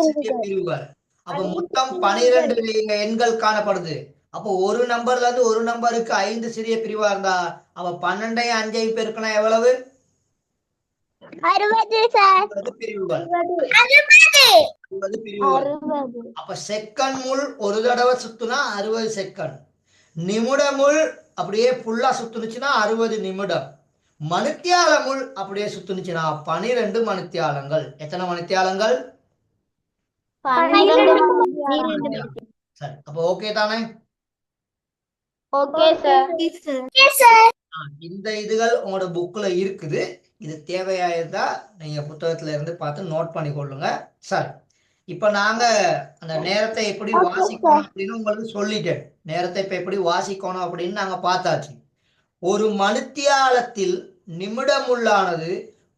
சிறிய பிரிவுகள். அப்ப மொத்தம் 12 எண்கள் காணப்படுது. அப்போ ஒரு நம்பர்ல இருந்து ஒரு நம்பருக்கு 5 சிறிய பிரிவா இருந்தா அப்ப 12 5 பெருக்கினா எவ்வளவு? 60 சார் 60 பிரிவுகள். 60 பிரிவுகள். அப்ப செகண்ட் முள் ஒரு தடவை சுத்துனா 60 செகண்ட். நிமிடமுள் அப்படியே ஃபுல்லா சுத்துனுச்சுன்னா 60 நிமிடம். மணித்தியால முள் அப்படியே சுத்துனுச்சுன்னா 12 மணித்தியாலங்கள். எத்தனை மணித்தியாலங்கள்? சரி, அப்ப ஓகே தானே? ஓகே சார் இந்த இதுகள் உங்களோட புக்ல இருக்குது. இது தேவையா இருந்தா நீங்க புத்தகத்துல இருந்து பார்த்து நோட் பண்ணி கொள்ளுங்க. சரி, இப்ப நாங்க அந்த நேரத்தை எப்படி வாசிக்கணும் அப்படின்னு உங்களுக்கு சொல்லிட்டேன். நேரத்தை இப்ப எப்படி வாசிக்கணும் அப்படின்னு நாங்க பார்த்தாச்சு. ஒரு மணித்தியாலத்தில் நிமிடமுள்ளானது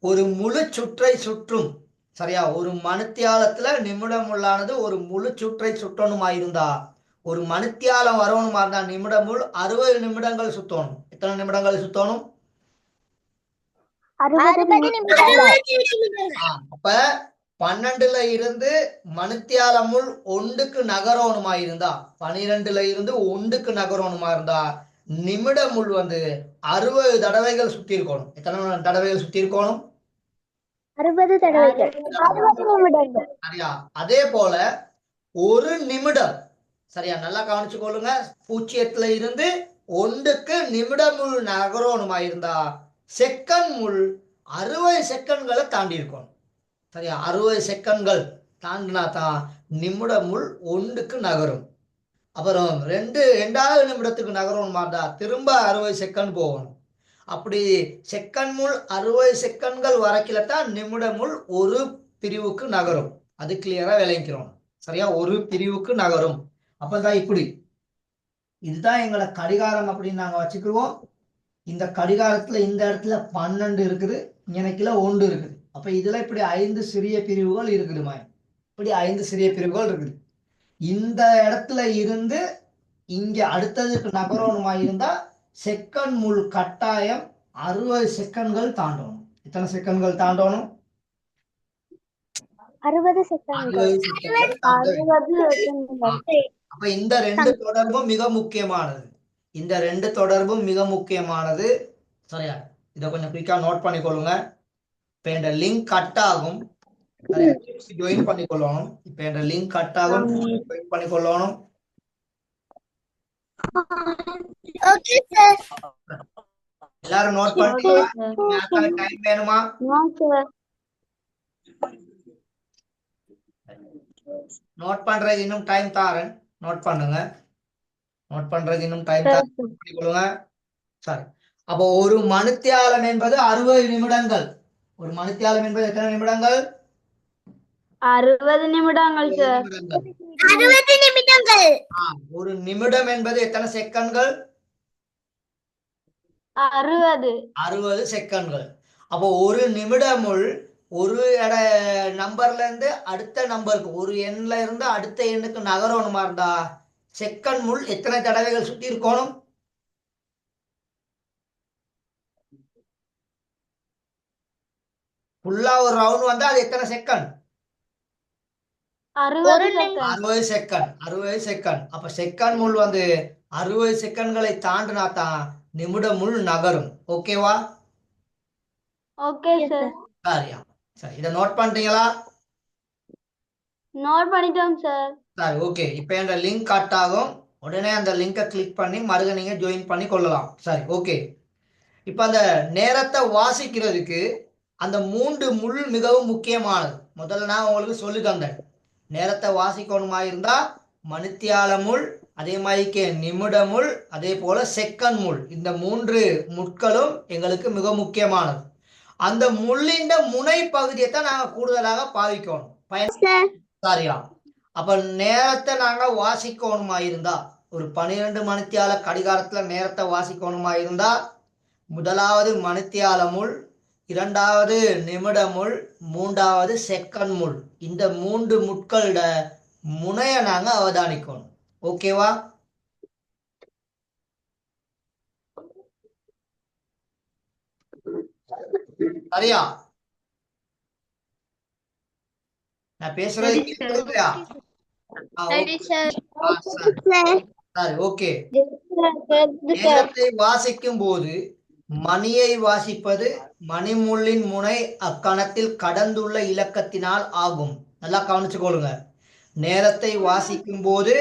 ஒரு முழு சுற்றை சுற்றும். சரியா? ஒரு மணித்தியாலத்துல நிமிடமுள்ளானது ஒரு முழு சுற்றை சுற்றணுமா இருந்தா ஒரு மணித்தியாலம் வரணுமா இருந்தா நிமிடமுள் 60 நிமிடங்கள் சுத்தணும். எத்தனை நிமிடங்கள் சுத்தணும்? 60 அப்ப 12ல இருந்து மணித்தியாலமுள் 1க்கு நகரணுமா இருந்தா 12ல இருந்து 1க்கு நகரணுமா இருந்தா நிமிடமுள் 60 தடவைகள் சுத்தி இருக்கணும். எத்தனை தடவைகள் சுத்தி இருக்கணும்? 60 தடவைகள் 60 நிமிடங்கள் சரியா? அதே போல ஒரு நிமிடம், சரியா நல்லா கவனிச்சு கொள்ளுங்க, 0ல இருந்து 1க்கு நிமிடமுள் நகரணுமா இருந்தா செகண்ட் முள் 60 செகண்ட்களை தாண்டி இருக்கணும். சரியா? 60 செகண்ட்கள் தாண்டினா தான் நிமிடமுள் 1க்கு நகரும். அப்புறம் 2வது நிமிடத்துக்கு நகரணுமா இருந்தா திரும்ப 60 செகண்ட் போகணும். அப்படி செகண்ட் முள் 60 செகண்ட்கள் வரைக்கில தான் நிமிடமுள் ஒரு பிரிவுக்கு நகரும். அது கிளியரா விளங்கிக்கிறோம். சரியா? ஒரு பிரிவுக்கு நகரும். அப்பதான் இப்படி இதுதான் எங்களோட கடிகாரம் அப்படின்னு நாங்க வச்சுக்குவோம். இந்த கடிகாரத்துல இந்த இடத்துல 12 இருக்குது, இங்கனக்குல 1 இருக்குது. அப்ப இதுல இப்படி 5 சிறிய பிரிவுகள் இருக்குதுமா. இப்படி 5 சிறிய பிரிவுகள் இருக்குது. இந்த இடத்துல இருந்து இங்க அடுத்ததுக்கு நகரணுமா இருந்தா செகண்ட் முள் கட்டாயம் 60 செகண்ட்கள் தாண்டணும். எத்தனை செகண்ட்கள் தாண்டணும்? 60 செகண்ட்கள் 60 செகண்ட்கள் தாண்ட வேண்டும். அப்ப இந்த 2 தொடர்பும் மிக முக்கியமானது. இந்த 2 தொடர்பும் மிக முக்கியமானது. சரியா? இதை கொஞ்சம் குயிக்கா நோட் பண்ணிக்கொள்ளுங்க. இப்ப இந்த லிங்க் கட் ஆகும். ஜாயின் பண்ணிக்கொள்ளணும். இப்ப இந்த லிங்க் கட் ஆகும், ஜாயின் பண்ணிக்கொள்ளணும். ஓகே சார் எல்லாரும் நோட் பண்ணீங்களா? டைம் வேணுமா? நோட் பண்றது இன்னும் டைம் தாரேன். நோட் பண்ணுங்க. நோட் பண்றது இன்னும் டைம் பண்ணிக்கொள்ளுங்க. சரி, அப்போ ஒரு மணித்தியாலம் என்பது 60 நிமிடங்கள். ஒரு மணித்தியாலம் என்பது எத்தனை நிமிடங்கள்? 60 நிமிடங்கள் சார் 60 நிமிடங்கள். ஒரு நிமிடம் என்பது எத்தனை செகண்ட்கள்? 60 செகண்ட்கள். அப்போ ஒரு நிமிடமுள் ஒரு நம்பர்ல இருந்து அடுத்த நம்பருக்கு ஒரு எண்ல இருந்து அடுத்த எண்ணுக்கு நகரணுமா இருந்தா செகண்ட் முள் எத்தனை தடவைகள் சுத்தி இருக்கணும்? ஃபுல்லா ஒரு ரவுண்ட் வந்தா அது எத்தனை செகண்ட்? 60 செகண்ட். 60 செகண்ட். அப்ப செகண்ட் முள் 60 செகண்ட்களை தாண்டினா தான் நிமிட முள் நகரும். ஓகேவா? ஓகே சார் சரியா? சரி, இதை நோட் பண்ணிட்டீங்களா? நோட் பண்ணிட்டோம் சார். சரி ஓகே. இப்போ என்ற லிங்க் கட் ஆகும். உடனே அந்த லிங்கை கிளிக் பண்ணி மறுக நீங்க ஜாயின் பண்ணி கொள்ளலாம். சரி ஓகே. இப்போ அந்த நேரத்தை வாசிக்கிறதுக்கு அந்த 3 முள் மிகவும் முக்கியமானது. முதல்ல நான் உங்களுக்கு சொல்லி தந்தேன். நேரத்தை வாசிக்கணுமா இருந்தா மணித்தியால முள், அதே மாதிரிக்கு நிமிட முள், அதே போல செகண்ட் முள். இந்த 3 முட்களும் எங்களுக்கு மிக முக்கியமானது. அந்த முள்ளின் முனை பகுதியை தான் நாங்க கூடுதலாக பாவிக்கணும். சரியா? அப்ப நேரத்தை நாங்க வாசிக்கணுமா இருந்தா ஒரு 12 மணித்தியால கடிகாரத்துல நேரத்தை வாசிக்கணுமா இருந்தா முதலாவது மணித்தியால முள், இரண்டாவது நிமிட முள், மூன்றாவது செகண்ட் முள். இந்த 3 முட்களோட முனைய நாங்க அவதானிக்கணும். ஓகேவா? சரியா? நான் பேசுறது கேக்குது இல்லையா? சரி சார். சரி ஓகே. நேரத்தை வாசிக்கும் போது மணியை வாசிப்பது மணிமுள்ளின் முனை அக்கணத்தில் கடந்துள்ள இலக்கத்தினால் ஆகும். நல்லா கவனிச்சுக்கொள்ளுங்க. நேரத்தை வாசிக்கும் போது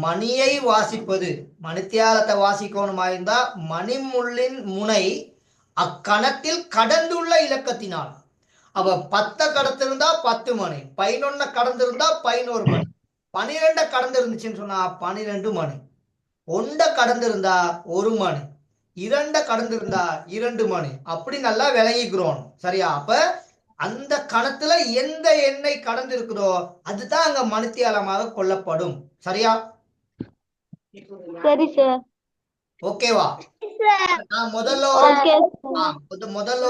மணியை வாசிப்பது மணித்தியாலத்தை வாசிக்கணுமா இருந்தா மணிமுள்ளின் முனை அக்கணத்தில் கடந்துள்ள இலக்கத்தினால். அவ 10 கடந்திருந்தா 10 மணி, 11 கடந்திருந்தா 11 மணி, 12 கடந்து இருந்துச்சுன்னு சொன்னா 12 மணி, 1 கடந்திருந்தா 1 மணி, 2 கடந்திருந்தா 2 மணி. அப்படி நல்லா விளங்கிக்கிறோம். சரியா? அப்ப அந்த கணத்துல எந்த எண்ணெய் கடந்து இருக்குதோ அதுதான் அங்க மணித்தியாலமாக கொள்ளப்படும். சரியா? சரி சார். ஓகேவா? நான் முதல்ல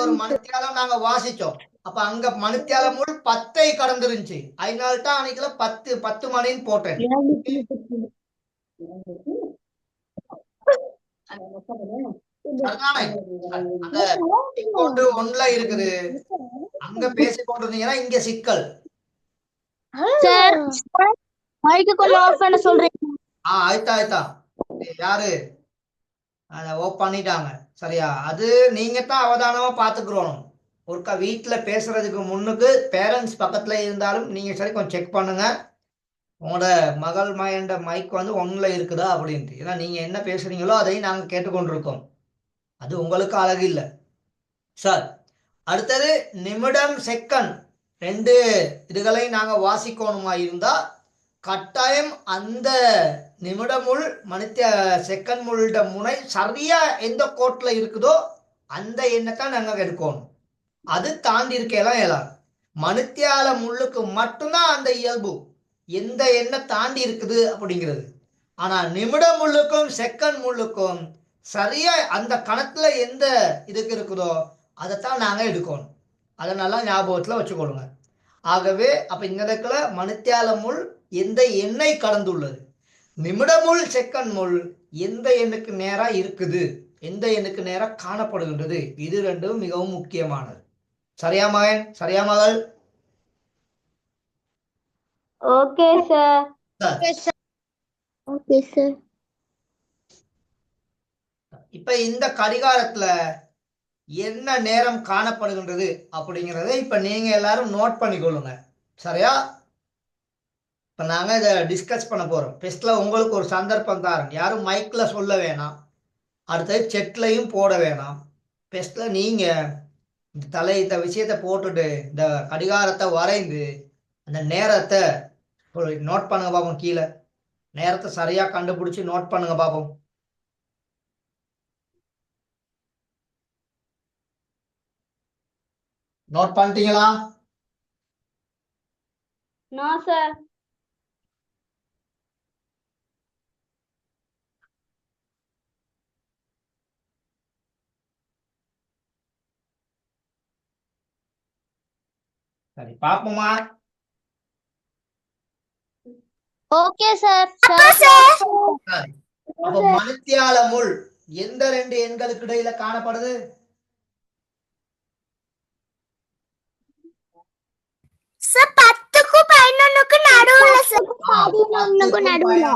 ஒரு மணித்தியாலம் நாங்க வாசிச்சோம். அப்ப அங்க மணித்தியால முள் 10 கடந்துருந்துச்சு. அதனால தான் அன்னைக்குல 10 மணின்னு போட்டேன். அந்த கொண்டு ஒண்ணுல இருக்குது. அங்க பேசிக் கொண்டிருந்தீங்கன்னா இங்க சிக்கல். சார் மைக் கொஞ்சம் ஆஃப் பண்ண சொல்றீங்க? ஆயிட்டா யாரு அத ஓப் பண்ணிட்டாங்க. சரியா? அது நீங்க தான் அவதானமா பாத்துக்கிறோம். ஒருக்கா வீட்டுல பேசுறதுக்கு முன்னுக்கு பேரண்ட்ஸ் பக்கத்துல இருந்தாலும் நீங்க சரி கொஞ்சம் செக் பண்ணுங்க. உங்களோட மகள் மகன் மைக் வந்து ஒன்ல இருக்குதா அப்படின்ட்டு. ஏன்னா நீங்க என்ன பேசுறீங்களோ அதையும் நாங்க கேட்டுக்கொண்டிருக்கோம். அது உங்களுக்கு அழகு இல்லை. சார் அடுத்தது நிமிடம் செகண்ட் 2 இதுகளையும் நாங்க வாசிக்கணுமா இருந்தா கட்டாயம் அந்த நிமிடமுள் செகண்ட் முள்ட முனை சரியா எந்த கோட்ல இருக்குதோ அந்த எண்ணத்தான் நாங்க எடுக்கணும். அது தாண்டி இருக்கலாம் இயலாது. மணித்தியால முள்ளுக்கு மட்டும்தான் அந்த இயல்பு எந்த எண்ணெய் தாண்டி இருக்குது அப்படிங்கிறது. ஆனா நிமிட முள்ளுக்கும் செகண்ட் முள்ளுக்கும் சரியா அந்த கணத்துல எந்த இதுக்கு இருக்குதோ அதைத்தான் நாங்க எடுக்கணும். அதை நல்லா ஞாபகத்துல வச்சுக்கொள்ளுங்க. ஆகவே அப்ப இந்த இடத்துல மணித்தியால முள் எந்த எண்ணெய் கடந்துள்ளது, நிமிட முள் செகண்ட் முள் எந்த எண்ணுக்கு நேரா இருக்குது, எந்த எண்ணுக்கு நேரா காணப்படுகின்றது. இது ரெண்டும் மிகவும் முக்கியமானது. சரியா மகன்? சரியா மகள்? Okay sir. Okay sir. இப்ப இந்த கடிகாரத்துல என்ன நேரம் காணப்படுகின்றது அப்படிங்கறத இப்ப நீங்க எல்லாரும் நோட் பண்ணிக்கொள்ளுங்க. சரியா? இப்ப நாங்க இதை டிஸ்கஸ் பண்ண போறோம். டெஸ்ட்ல உங்களுக்கு ஒரு சந்தர்ப்பம் தாரேன். யாரும் மைக்ல சொல்ல வேணாம், அடுத்தது செட்லையும் போட வேணாம். டெஸ்ட்ல நீங்க இந்த விஷயத்தை போட்டுட்டு இந்த கடிகாரத்தை வரைந்து அந்த நேரத்தை நோட் பண்ணுங்க பாப்போம். கீழே நேரத்தை சரியா கண்டுபிடிச்சு நோட் பண்ணுங்க பாப்போம். நோட் பண்ணிட்டீங்களா? No sir. சரி பாப்போமா? Okay sir. சரி. அப்போ மணித்தியால முள் எந்த 2 எண்களுக்கு இடையில காணப்படுது? சார் 10க்கும் 11க்கும் நடுவுல சார். 10க்கும் 11க்கும் நடுவுல.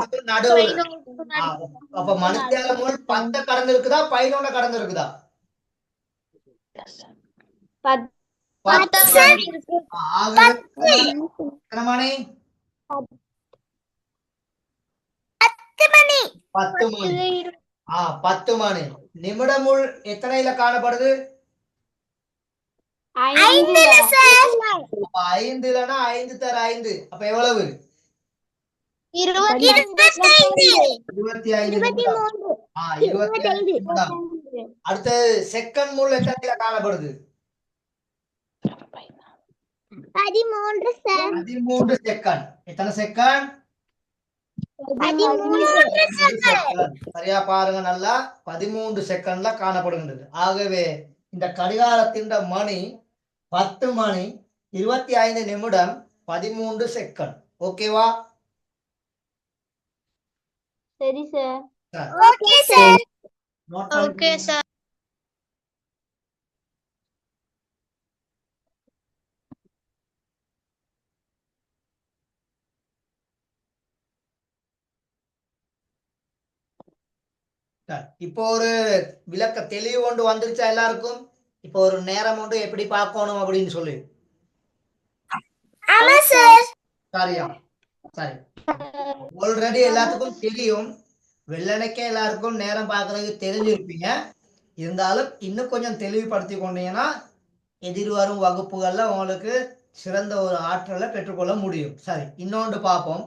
அப்ப மணித்தியால முள் 10 கடந்து இருக்குதா 11 கடந்து இருக்குதா? 10 10 எத்தனை மணி? 10 மணி 10 மணி நிமிடமுள் எத்தனையில காணப்படுது? 5லனா 5 தர 5 அப்ப எவ்வளவு? 25 நிமிடம். 25 நிமிடம். அடுத்தது செகண்ட் முள் எத்தனையில காணப்படுது? 13 சார் 13 செகண்ட். எத்தனை செகண்ட்? 13 செகண்ட். சரியா பாருங்க, நல்லா 13 செகண்ட்ல காணப்படுகின்றது. ஆகவே இந்த கடிகாரத்தின் மணி 10 மணி 25 நிமிடம் 13 செகண்ட். ஓகேவா? சரி sir sir, okay sir note பண்ணிக்கோங்க. சார் சார், இப்போ ஒரு விளக்க தெளிவு கொண்டு வந்துருச்சா எல்லாருக்கும்? இப்போ ஒரு நேரம் ஒன்று எப்படி பார்க்கணும் அப்படின்னு சொல்லி. ஆமா சார் சரியா? சரி, ஆல்ரெடி எல்லாத்துக்கும் தெரியும். வெள்ளனைக்கே எல்லாருக்கும் நேரம் பார்க்கறதுக்கு தெரிஞ்சிருப்பீங்க. இருந்தாலும் இன்னும் கொஞ்சம் தெளிவுபடுத்தி கொண்டீங்கன்னா எதிர்வரும் வகுப்புகள்ல உங்களுக்கு சிறந்த ஒரு ஆற்றலை பெற்றுக்கொள்ள முடியும். சரி, இன்னொன்று பார்ப்போம்.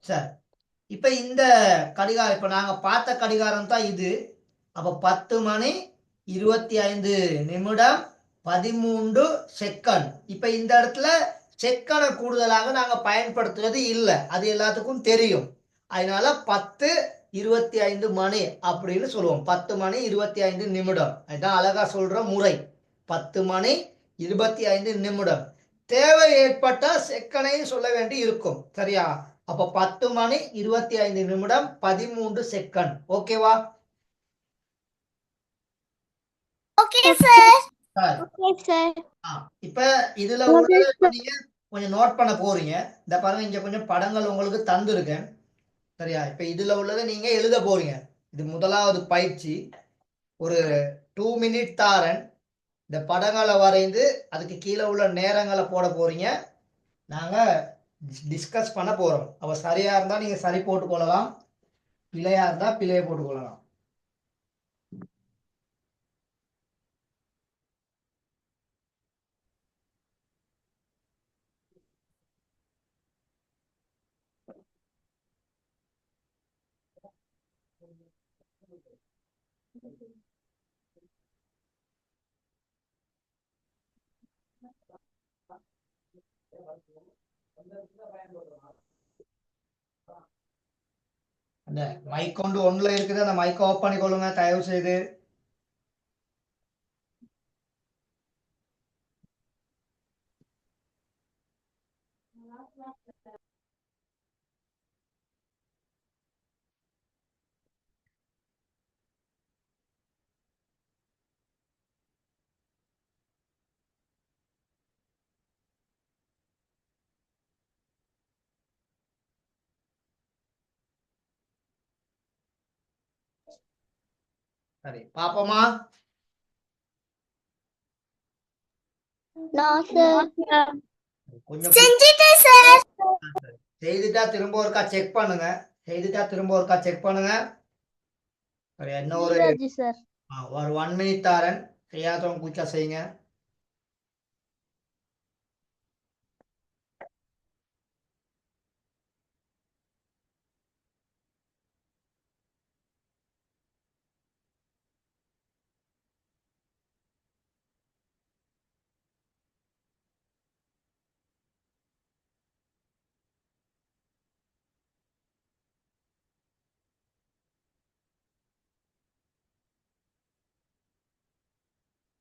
சரி, இப்ப இந்த கடிகாரம், இப்ப நாங்க பார்த்த கடிகாரம் தான் இது. அப்ப 10 மணி 25 நிமிடம் 13 செகண்ட். இப்ப இந்த இடத்துல செகண்டை கூடுதலாக நாங்க பயன்படுத்துறது இல்லை, அது எல்லாத்துக்கும் தெரியும். அதனால 10 25 மணி அப்படின்னு சொல்லுவோம். 10 மணி 25 நிமிடம், அதுதான் அழகா சொல்ற முறை. 10 மணி 25 நிமிடம். தேவை ஏற்பட்ட செகண்டையும் சொல்ல வேண்டி இருக்கும். சரியா? அப்ப 10 மணி 25 நிமிடம் 13 செகண்ட். ஓகேவா? Okay sir sir, okay sir இப்ப இதுல உள்ளதை இப்ப நீங்க கொஞ்சம் நோட் பண்ண போறீங்க. இந்த பாருங்க, இங்க கொஞ்சம் படங்கள் உங்களுக்கு தந்திருக்கேன். சரியா? இப்ப இதுல உள்ளதை நீங்க எழுத போறீங்க. இது முதலாவது பயிற்சி. ஒரு 2 மினிட் தாரன். இந்த படங்களை வரைந்து அதுக்கு கீழே உள்ள நேரங்களை போட போறீங்க. நாங்க டிஸ்கஸ் பண்ண போறோம். அப்ப சரியா இருந்தா நீங்க சரி போட்டு கொள்ளலாம், பிழையா இருந்தா பிழையை போட்டு கொள்ளலாம். அந்த மைக் கொண்டு ஒண்ணுல இருக்குது, அந்த மைக்கை ஆஃப் பண்ணி கொள்ளுங்க தயவு செய்து. சரி, பாப்போமா? நோ சார் கொஞ்சம் செஞ்சிட்டேன் சார் செய்துட்டா திரும்ப ஒருக்கா செக் பண்ணுங்க. செய்துட்டா திரும்ப ஒருக்கா செக் பண்ணுங்க. சரி, என்ன ஒரு சார் ஒரு 1 மினிட் தாரன். செய்யாதவங்க குயிக்கா செய்யுங்க.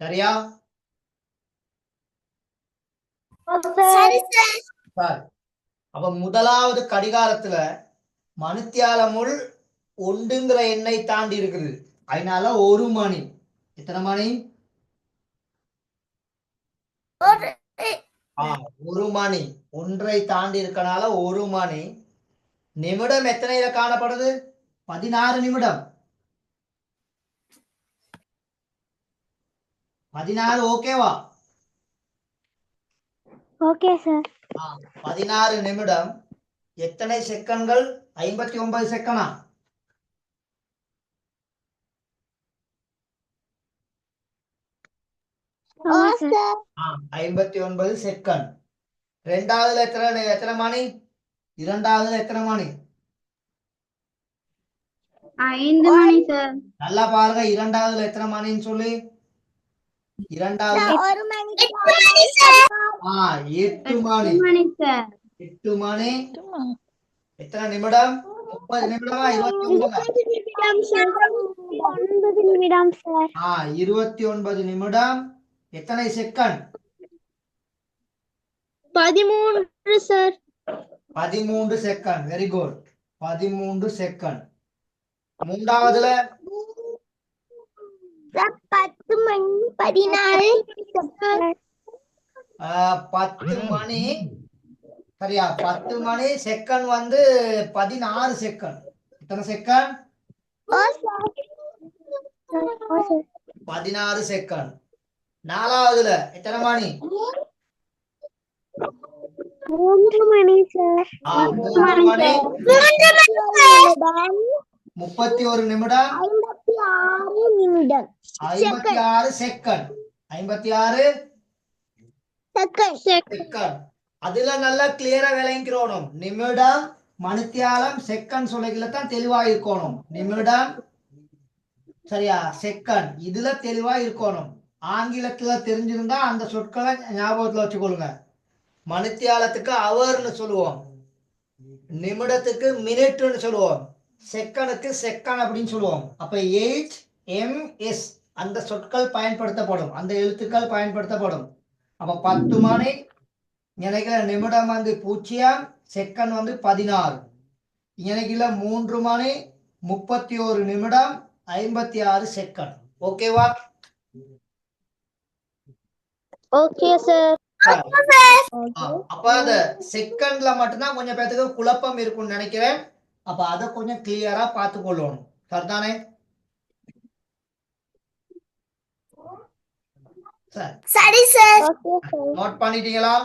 சரியா? சரி சார் சார், அப்ப முதலாவது கடிகாரத்துல மணித்தியாலமுள் ஒன்றுங்கிற எண்ணை தாண்டி இருக்குது. அதனால 1 மணி. எத்தனை மணி? 1 மணி. ஒன்றை தாண்டி இருக்கனால 1 மணி. நிமிடம் எத்தனையில காணப்படுது? 16 நிமிடம். 16 ஓகேவா? ஓகே சார் 16 நிமிடம் எத்தனை செகண்ட்கள்? 59 செகண்டா? ஆமா சார் 59 செகண்ட். ரெண்டாவதுல எத்தனை மணி? இரண்டாவதுல எத்தனை மணி? 5 மணி சார் நல்லா பாருங்க, இரண்டாவதுல எத்தனை மணின்னு சொல்லி. இரண்டாவது 1 மணி 8 மணி. சார் 8 மணி எத்தனை நிமிடம்? 30 நிமிடமா? 29 நிமிடம் சார் 9 நிமிடம் சார் 29 நிமிடம் எத்தனை second? 13 sir 13 second. Very good. 13 second. மூன்றாவதுல 10 மணி 14 10 மணி. சரியா? 10 மணி செகண்ட் வந்து 16 செகண்ட். எத்தனை செகண்ட்? 16 செகண்ட். நாலாவதுல எத்தனை மணி? 3 மணி சார் 3 மணி 31 நிமிடம் 56 நிமிடம் 56 செகண்ட். 56 செகண்ட். அதுல நல்லா கிளியரா விளங்கிக்கிறோம். நிமிடம், மணித்தியாலம், செகண்ட் சொல்லிக்கல தான் தெளிவா இருக்கணும். நிமிடம், சரியா, செகண்ட் இதுல தெளிவா இருக்கணும். ஆங்கிலத்துல தெரிஞ்சிருந்தா அந்த சொற்களை ஞாபகத்துல வச்சுக்கொள்ளுங்க. மணித்தியாலத்துக்கு அவர்னு சொல்லுவோம், நிமிடத்துக்கு மினிட்னு சொல்லுவோம், செகண்டுக்கு செகண்ட் அப்படின்னு சொல்லுவோம். அப்ப HMS அந்த சொற்கள் பயன்படுத்தப்படும், அந்த எழுத்துக்கள் பயன்படுத்தப்படும். அப்ப 10 மணி நினைக்கிற நிமிடம் வந்து 0, செகண்ட் வந்து 16. நினைக்கல 3 மணி 31 நிமிடம் 56 செகண்ட். ஓகேவா? ஓகே சார் அப்ப அந்த செகண்ட்ல மட்டும்தான் கொஞ்சம் பேருக்கு குழப்பம் இருக்கும்னு நினைக்கிறேன். அப்ப அதை கொஞ்சம் கிளியரா பார்த்து கொள்ளணும். சரிதானே? சரி சார் நோட் பண்ணிட்டீங்களா?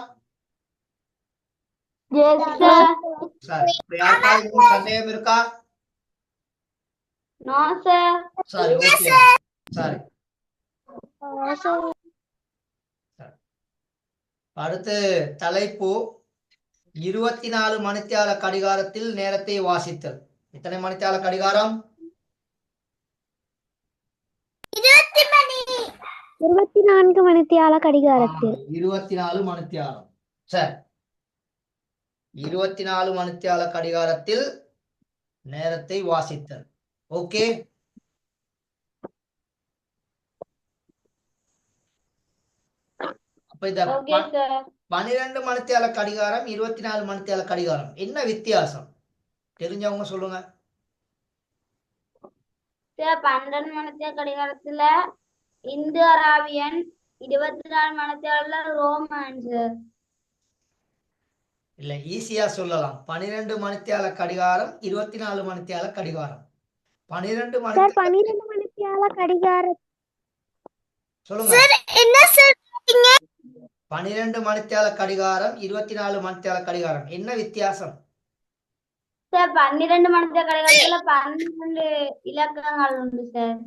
எஸ் சார் சரி. யாருக்காவது இன்னும் சந்தேகம் இருக்கா? நோ சார் சரி, ஓகே. சரி, அடுத்து தலைப்பு 24 மணித்தியால கடிகாரத்தில் நேரத்தை வாசித்தல். எத்தனை மணித்தியால கடிகாரம்? 24 மணித்தியால கடிகாரத்தில் 24 மணித்தியாலம். சரி, 24 மணித்தியால கடிகாரத்தில் நேரத்தை வாசித்தல். ஓகே. அப்ப இந்த 12 மணித்தியால கடிகாரம், 24 மணித்தியால கடிகாரம் என்ன வித்தியாசம் தெரிஞ்சவங்க சொல்லுங்க. 12 மணித்தியால கடிகாரத்துல இந்து அராபியன், 24 மணித்தியால ரோமன் சார். இல்ல, ஈஸியா சொல்லலாம். 12 மணித்தியால கடிகாரம், 24 மணித்தியால கடிகாரம். 12 மணித்தியால கடிகாரம் சொல்லுங்க. என்ன சார் 12 மணித்தியால கடிகாரம், 24 மணித்தியால கடிகாரம் என்ன வித்தியாசம்? சார் 12 மணித்தியால கடிகாரத்துல 12 இலக்கங்கள் உண்டு சார்.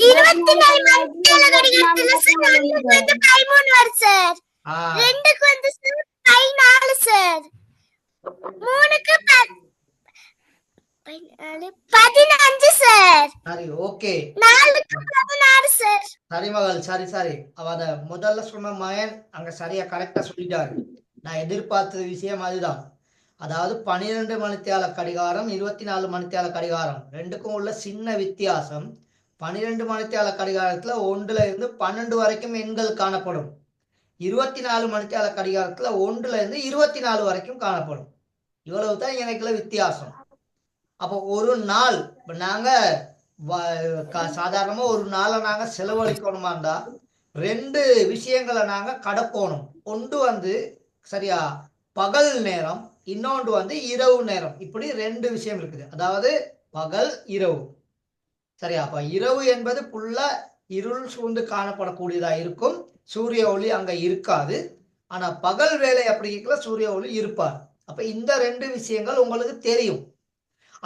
24 மணித்தியால கடிகாரத்துல 13 வருது சார். 2க்கு வந்து 14 சார். 3க்கு 15 சார். சரி, ஓகே. 4க்கு 16 சார். சரி மகள், சரி. அவ முதல்ல சொன்ன மகன் அங்க சரியா கரெக்டா சொல்லிட்டாரு. நான் எதிர்பார்த்த விஷயம் அதுதான். அதாவது 12 மணித்தியால கடிகாரம், 24 மணித்தியால கடிகாரம் ரெண்டுக்கும் உள்ள சின்ன வித்தியாசம். 12 மணித்தியால கடிகாரத்துல 1ல இருந்து 12 வரைக்கும் எண்கள் காணப்படும். 24 மணித்தியால கடிகாரத்துல 1ல இருந்து 24 வரைக்கும் காணப்படும். இவ்வளவுதான் எனக்குள்ள வித்தியாசம். அப்போ ஒரு நாள் நாங்க சாதாரணமா ஒரு நாளை நாங்க செலவழிக்கணுமாண்டா 2 விஷயங்களை நாங்க கடக்கணும். ஒன்று வந்து சரியா பகல் நேரம், இன்னொன்று வந்து இரவு நேரம். இப்படி 2 விஷயம் இருக்குது. அதாவது பகல், இரவு. சரியா? அப்ப இரவு என்பது ஃபுல்லா இருள் சூழ்ந்து காணப்படக்கூடியதா இருக்கும். சூரிய ஒளி அங்க இருக்காது. ஆனா பகல் வேலை அப்படிங்கிற சூரிய ஒளி இருப்பார். அப்ப இந்த 2 விஷயங்கள் உங்களுக்கு தெரியும்.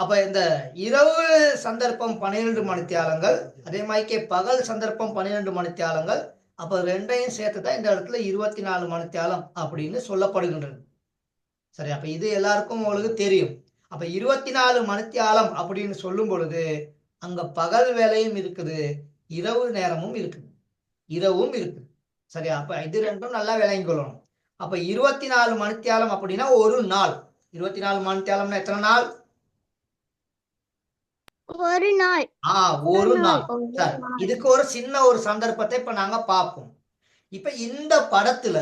அப்ப இந்த இரவு சந்தர்ப்பம் 12 மணித்தியாலங்கள், அதே மாதிரிக்கே பகல் சந்தர்ப்பம் 12 மணித்தியாலங்கள். அப்ப 2யும் சேர்த்து தான் இந்த இடத்துல 24 மணித்தியாலம் அப்படின்னு சொல்லப்படுகின்றது. சரி, அப்ப இது எல்லாருக்கும் உங்களுக்கு தெரியும். அப்ப 24 மணித்தியாலம் அப்படின்னு சொல்லும் பொழுது அங்க பகல் வேலையும் இருக்குது, இரவு நேரமும் இருக்குது, இரவும் இருக்குது. சரியா? அப்ப இது 2ம் நல்லா விளங்கிக் கொள்ளணும். அப்ப 24 மணித்தியாலம் அப்படின்னா ஒரு நாள். 24 மணித்தியாலம்னா எத்தனை நாள்? ஒரு நாள். ஒரு நாள். சரி, இதுக்கு ஒரு சின்ன ஒரு சந்தர்ப்பத்தை இப்ப நாங்க பார்ப்போம். இப்ப இந்த படத்துல,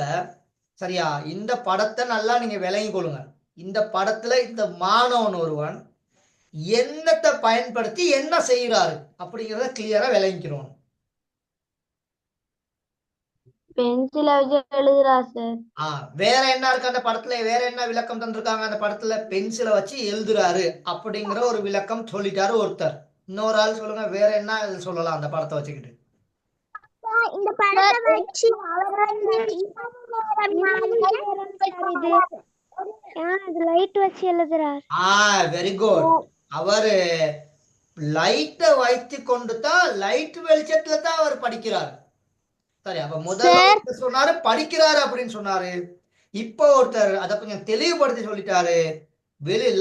சரியா, இந்த படத்தை நல்லா நீங்க விளங்கிக் கொள்ளுங்க. இந்த படத்துல இந்த மாணவன் ஒருவன் எண்ணத்தை பயன்படுத்தி என்ன செய்யறாரு அப்படிங்கிறத கிளியரா விளங்கிக்கிறோம். பென்சில வச்சு எழுதுறா சார். வேற என்ன இருக்கு அந்த படத்துல? வேற என்ன விளக்கம் தந்திருக்காங்க அந்த படத்துல? பென்சிலை வச்சு எழுதுறாரு அப்படிங்கிற ஒரு விளக்கம் சொல்லிட்டாரு ஒருத்தர். இன்னொரு ஆள் சொல்லுங்க, வேற என்ன சொல்லலாம் அந்த படத்தை வச்சுக்கிட்டு? இந்த படத்தை வச்சு லைட் வச்சு எழுதுறார். Very good. அவரு லைட்டை வைத்து கொண்டு தான், லைட் வெளிச்சத்துல தான் அவர் படிக்கிறார். சரி, அப்ப முதல்ல சொன்னாரு படிக்கிறாரு அப்படின்னு சொன்னாரு. இப்போ ஒருத்தர் அதை கொஞ்சம் தெளிவுபடுத்தி சொல்லிட்டாரு,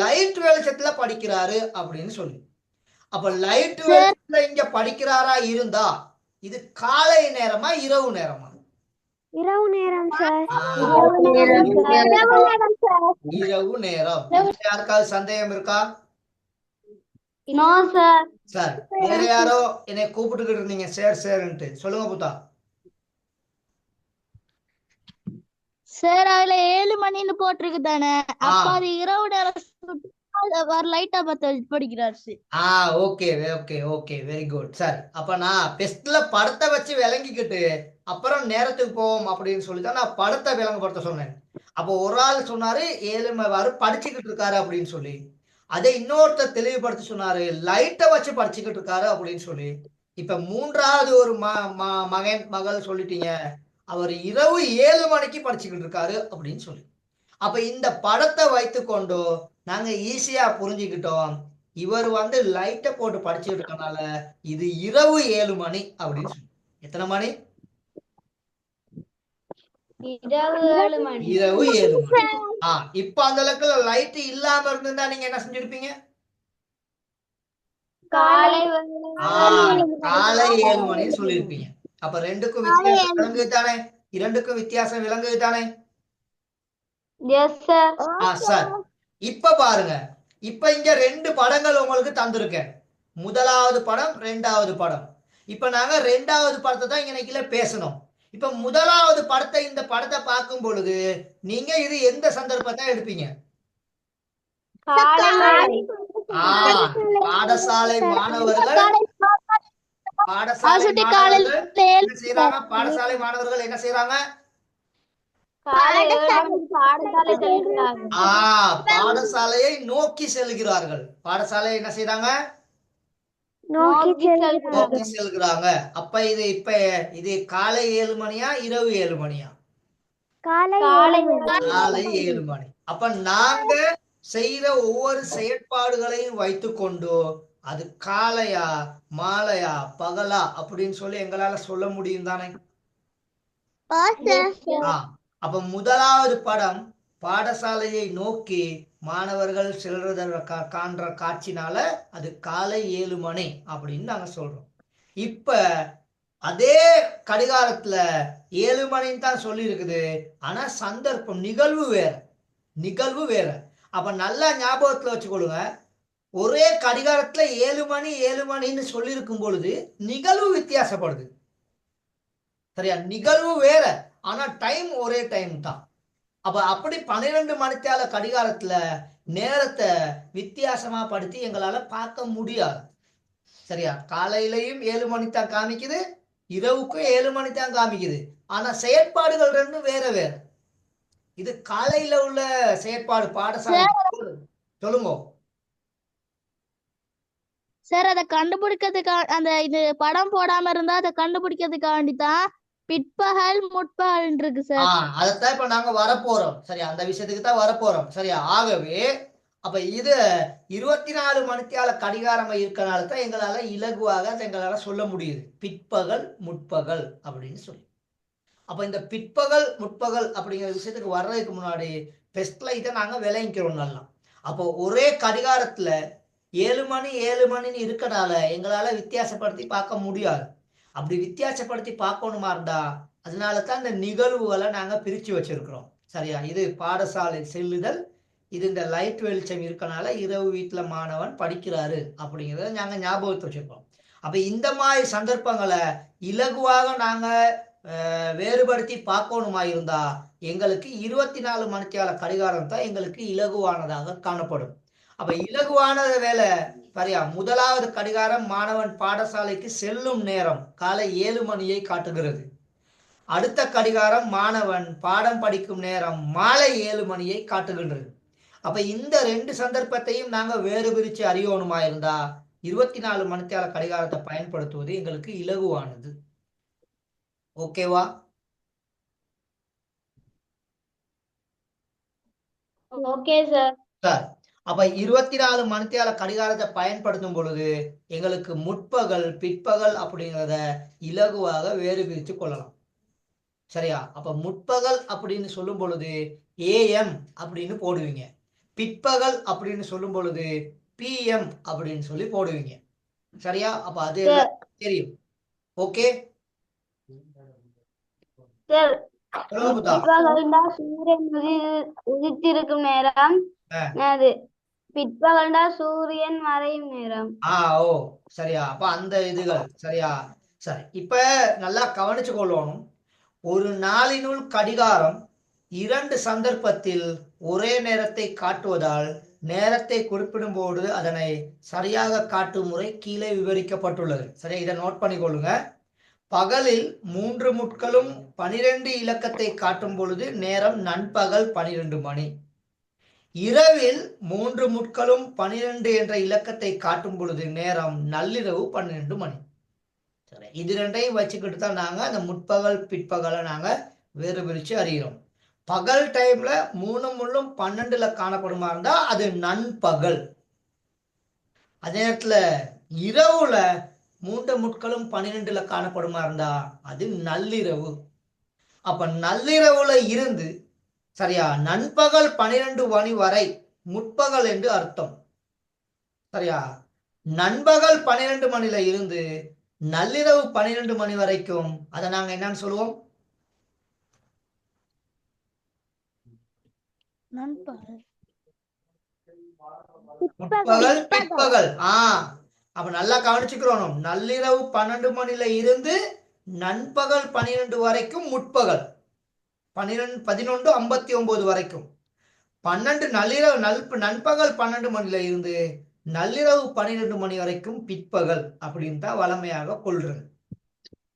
லைட் வெளிச்சத்துல படிக்கிறாரு அப்படின்னு சொல்லி. அப்ப லைட் வெளிச்சத்துல இங்க படிக்கிறாரா இருந்தா இது காலை நேரமா இரவு நேரமா? இரவு நேரம் சார். இரவு நேரம். யாருக்காவது சந்தேகம் இருக்கா? No sir. சார், வேற யாரோ என்னை கூப்பிட்டுக்கிட்டு இருந்தீங்க சேர்ன்ட்டு சொல்லுங்க புத்தா. சார் அதுல 7 மணின்னு போட்டிருக்கு தானே, அப்ப அது இரவு நேரம் லைட்டா பார்த்து படிக்கிறார் sir. Okay okay okay, very good. சரி, அப்ப நான் பெஸ்ட்ல படத்தை வச்சு விளங்கிக்கிட்டு அப்புறம் நேரத்துக்கு போவோம் அப்படின்னு சொல்லி தான் நான் படத்தை விளங்கப்படுத்த சொன்னேன். அப்போ ஒரு ஆள் சொன்னாரு 7 படிச்சுக்கிட்டு இருக்காரு அப்படின்னு சொல்லி. அதை இன்னொருத்தர் தெளிவுபடுத்தி சொன்னாரு லைட்டை வச்சு படிச்சுக்கிட்டு இருக்காரு அப்படின்னு சொல்லி. இப்ப 3வது ஒரு மகள் சொல்லிட்டீங்க, அவர் இரவு 7 மணிக்கு படிச்சுக்கிட்டு இருக்காரு அப்படின்னு சொல்லி. அப்ப இந்த படத்தை வைத்துக்கொண்டு நாங்க ஈஸியா புரிஞ்சுக்கிட்டோம், இவர் லைட்டை போட்டு படிச்சுட்டு இருக்கனால இது இரவு 7 மணி அப்படின்னு சொல்லி. எத்தனை மணி? இரவு 7 மணி. இப்ப அந்த அளவுக்கு லைட் இல்லாம இருந்திருந்தா நீங்க என்ன செஞ்சிருப்பீங்க? காலை 7 மணின்னு சொல்லியிருப்பீங்க. அப்ப ரெண்டுக்கும் வித்தியாசம் விளங்குது தானே? இரண்டுக்கும் வித்தியாசம் விளங்குது தானே? சார், இப்ப பாருங்க. இப்ப இங்க 2 படங்கள் உங்களுக்கு தந்திருக்கேன். முதலாவது படம், 2வது படம். இப்ப நாங்க 2வது படத்தை தான் இன்னைக்குல பேசணும். இப்ப முதலாவது படத்தை, இந்த படத்தை பார்க்கும் பொழுது நீங்க இது எந்த சந்தர்ப்பத்தை எடுப்பீங்க? பாடசாலை மாணவர்கள் பாடசாலை மாணவர்கள் என்ன செய்யறாங்க? பாடசாலையை நோக்கி செல்கிறார்கள். பாடசாலை என்ன செய்யறாங்க? நோக்கி செல்கிறாங்க. அப்ப இது காலை 7 மணியா இரவு 7 மணியா? காலை 7 மணி. அப்ப நாங்க செய்த ஒவ்வொரு செயற்பாடுகளையும் வைத்துக்கொண்டு அது காலையா மாலையா பகலா அப்படின்னு சொல்லி எங்களால சொல்ல முடியும் தானே? அப்ப முதலாவது படம் பாடசாலையை நோக்கி மாணவர்கள் செல்றத காண்ற காட்சினால அது காலை 7 மணி அப்படின்னு நாங்க சொல்றோம். இப்ப அதே கடிகாரத்துல 7 மணின்னு தான் சொல்லி இருக்குது. ஆனா சந்தர்ப்பம் நிகழ்வு வேற. அப்ப நல்லா ஞாபகத்துல வச்சுக்கொள்ளுங்க, ஒரே கடிகாரத்துல 7 மணின்னு சொல்லி இருக்கும் பொழுது நிகழ்வு வித்தியாசப்படுது. சரியா? நிகழ்வு வேற, ஆனா டைம் ஒரே டைம் தான். அப்ப அப்படி 12 மணித்தியால கடிகாரத்துல நேரத்தை வித்தியாசமா படுத்தி எங்களால பார்க்க முடியாது. சரியா? காலையிலையும் 7 மணி தான் காமிக்குது, இரவுக்கும் 7 மணி தான் காமிக்குது. ஆனா செயற்பாடுகள் ரெண்டும் வேற. இது காலையில உள்ள செயற்பாடு பாடசாலை. சொல்லுங்க சார். அதை கண்டுபிடிக்கிறதுக்கு அந்த இது படம் போடாம இருந்தா அதை கண்டுபிடிக்கிறதுக்காண்டி தான் பிற்பகல் முற்பகல் இருக்கு சார். அதைத்தான் இப்ப நாங்க வரப்போறோம். சரியா, அந்த விஷயத்துக்கு தான் வரப்போறோம். சரியா, ஆகவே அப்ப இது 24 மணித்தியால கடிகாரம் இருக்கனால தான் எங்களால இலகுவாக எங்களால சொல்ல முடியுது பிற்பகல் முற்பகல் அப்படின்னு சொல்லி. அப்ப இந்த பிற்பகல் முற்பகல் அப்படிங்கிற விஷயத்துக்கு வர்றதுக்கு முன்னாடி பெஸ்ட் லைட்டை நாங்க விளங்கிக்கிறோம் நல்லா. அப்போ ஒரே கடிகாரத்துல 7 மணி 7 மணின்னு இருக்கனால எங்களால வித்தியாசப்படுத்தி பார்க்க முடியாது. அப்படி வித்தியாசப்படுத்தி பார்க்கணுமா இருந்தா அதனால தான் இந்த நிகழ்வுகளை நாங்க பிரிச்சு வச்சிருக்கிறோம். சரியா, இது பாடசாலை செல்லுதல், இது இந்த லைட் வெளிச்சம் இருக்கனால இரவு வீட்டுல மாணவன் படிக்கிறாரு அப்படிங்கிறத நாங்க ஞாபகத்தை வச்சிருக்கோம். அப்ப இந்த மாதிரி சந்தர்ப்பங்களை இலகுவாக நாங்க வேறுபடுத்தி பார்க்கணுமா இருந்தா எங்களுக்கு 24 மணித்தியால கடிகாரம் தான் எங்களுக்கு இலகுவானதாக காணப்படும். அப்ப இலகுவான வேலை சரியா, முதலாவது கடிகாரம் மாணவன் பாடசாலைக்கு செல்லும் நேரம் காலை 7 மணியை காட்டுகிறது. அடுத்த கடிகாரம் மாணவன் பாடம் படிக்கும் நேரம் மாலை 7 மணியை காட்டுகின்றது. அப்ப இந்த 2 சந்தர்ப்பத்தையும் நாங்க வேறு பிரிச்சு அறியணுமா இருந்தா 24 மணித்தியால கடிகாரத்தை பயன்படுத்துவது எங்களுக்கு இலகுவானது. ஓகேவா? Okay sir. சார், அப்ப 24 மணித்தியால கடிகாரத்தை பயன்படுத்தும் பொழுது எங்களுக்கு முற்பகல் பிற்பகல் அப்படிங்கிறத இலகுவாக வேறு பிரித்து கொள்ளலாம். சரியா, அப்ப முற்பகல் அப்படின்னு சொல்லும் பொழுது AM அப்படின்னு போடுவீங்க, பிற்பகல் அப்படின்னு சொல்லும் பொழுது PM அப்படின்னு சொல்லி போடுவீங்க. சரியா, அப்ப அது தெரியும். ஓகே சார், சொல்லுங்க. பிற்பகல்னா சூரியன் உதித்திருக்கும் நேரம், அது பிற்பகல்னா சூரியன் மறையும் நேரம். ஓ சரியா, அப்ப அந்த இதுகள் சரியா. சரி, இப்ப நல்லா கவனிச்சு கொள்ளணும். ஒரு நாளினுள் கடிகாரம் 2 சந்தர்ப்பத்தில் ஒரே நேரத்தை காட்டுவதால் நேரத்தை குறிப்பிடும் போது அதனை சரியாக காட்டும் முறை கீழே விவரிக்கப்பட்டுள்ளது. சரியா, இதை நோட் பண்ணிக்கொள்ளுங்க. பகலில் 3 முட்களும் 12 இலக்கத்தை காட்டும் பொழுது நேரம் நண்பகல் 12 மணி. இரவில் 3 முட்களும் 12 என்ற இலக்கத்தை காட்டும் பொழுது நேரம் நள்ளிரவு 12 மணி. சரி, இது ரெண்டையும் வச்சுக்கிட்டு தான் நாங்க அந்த முற்பகல் பிற்பகலை நாங்க வேறு பிரிச்சு அறிகிறோம். பகல் டைம்ல 3 முள்ளும் 12ல காணப்படுமா இருந்தா அது நண்பகல். அதே நேரத்துல இரவுல 3 முட்களும் 12ல காணப்படுமா இருந்தா அது நள்ளிரவு. அப்ப நள்ளிரவுல இருந்து சரியா நண்பகல் 12 மணி வரை முற்பகல் என்று அர்த்தம். சரியா, நண்பகல் 12 மணில இருந்து நள்ளிரவு 12 மணி வரைக்கும் அதை நாங்க என்னன்னு சொல்லுவோம்? முற்பகல் பிற்பகல். அப்ப நல்லா கவனிச்சுக்கிறோம். நள்ளிரவு 12 மணில இருந்து நண்பகல் 12 வரைக்கும் முற்பகல், 11:59 வரைக்கும். 12 நண்பகல் 12 மணில இருந்து நள்ளிரவு 12 மணி வரைக்கும் பிற்பகல் அப்படின்னு தான் வளமையாக கொள்றது.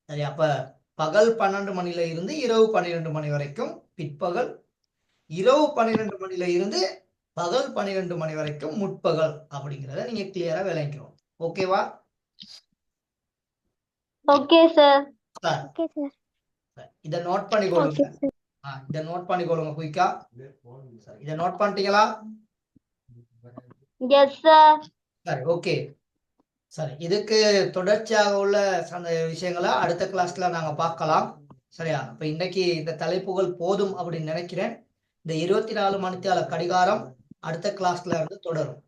சரி, அப்ப பகல் 12 மணில இருந்து இரவு 12 மணி வரைக்கும் பிற்பகல், இரவு 12 மணில இருந்து பகல் 12 மணி வரைக்கும் முற்பகல் அப்படிங்கிறத நீங்க கிளியரா விளங்கிக்கிறோம். ஓகேவா? Okay sir. இத நோட் பண்ணிக்கொள்ளுங்க. இத நோட் பண்ணிக்கொள்ளுங்க குயிக்கா. இத நோட் பண்ணிட்டீங்களா? Yes sir. சரி, ஓகே. சரி, இதுக்கு தொடர்ச்சியாக உள்ள விஷயங்களை அடுத்த கிளாஸ்ல நாங்க பார்க்கலாம். சரியா, இப்ப இன்னைக்கு இந்த தலைப்புகள் போதும் அப்படின்னு நினைக்கிறேன். இந்த 24 மணித்தியால கடிகாரம் அடுத்த கிளாஸ்ல இருந்து தொடரும்.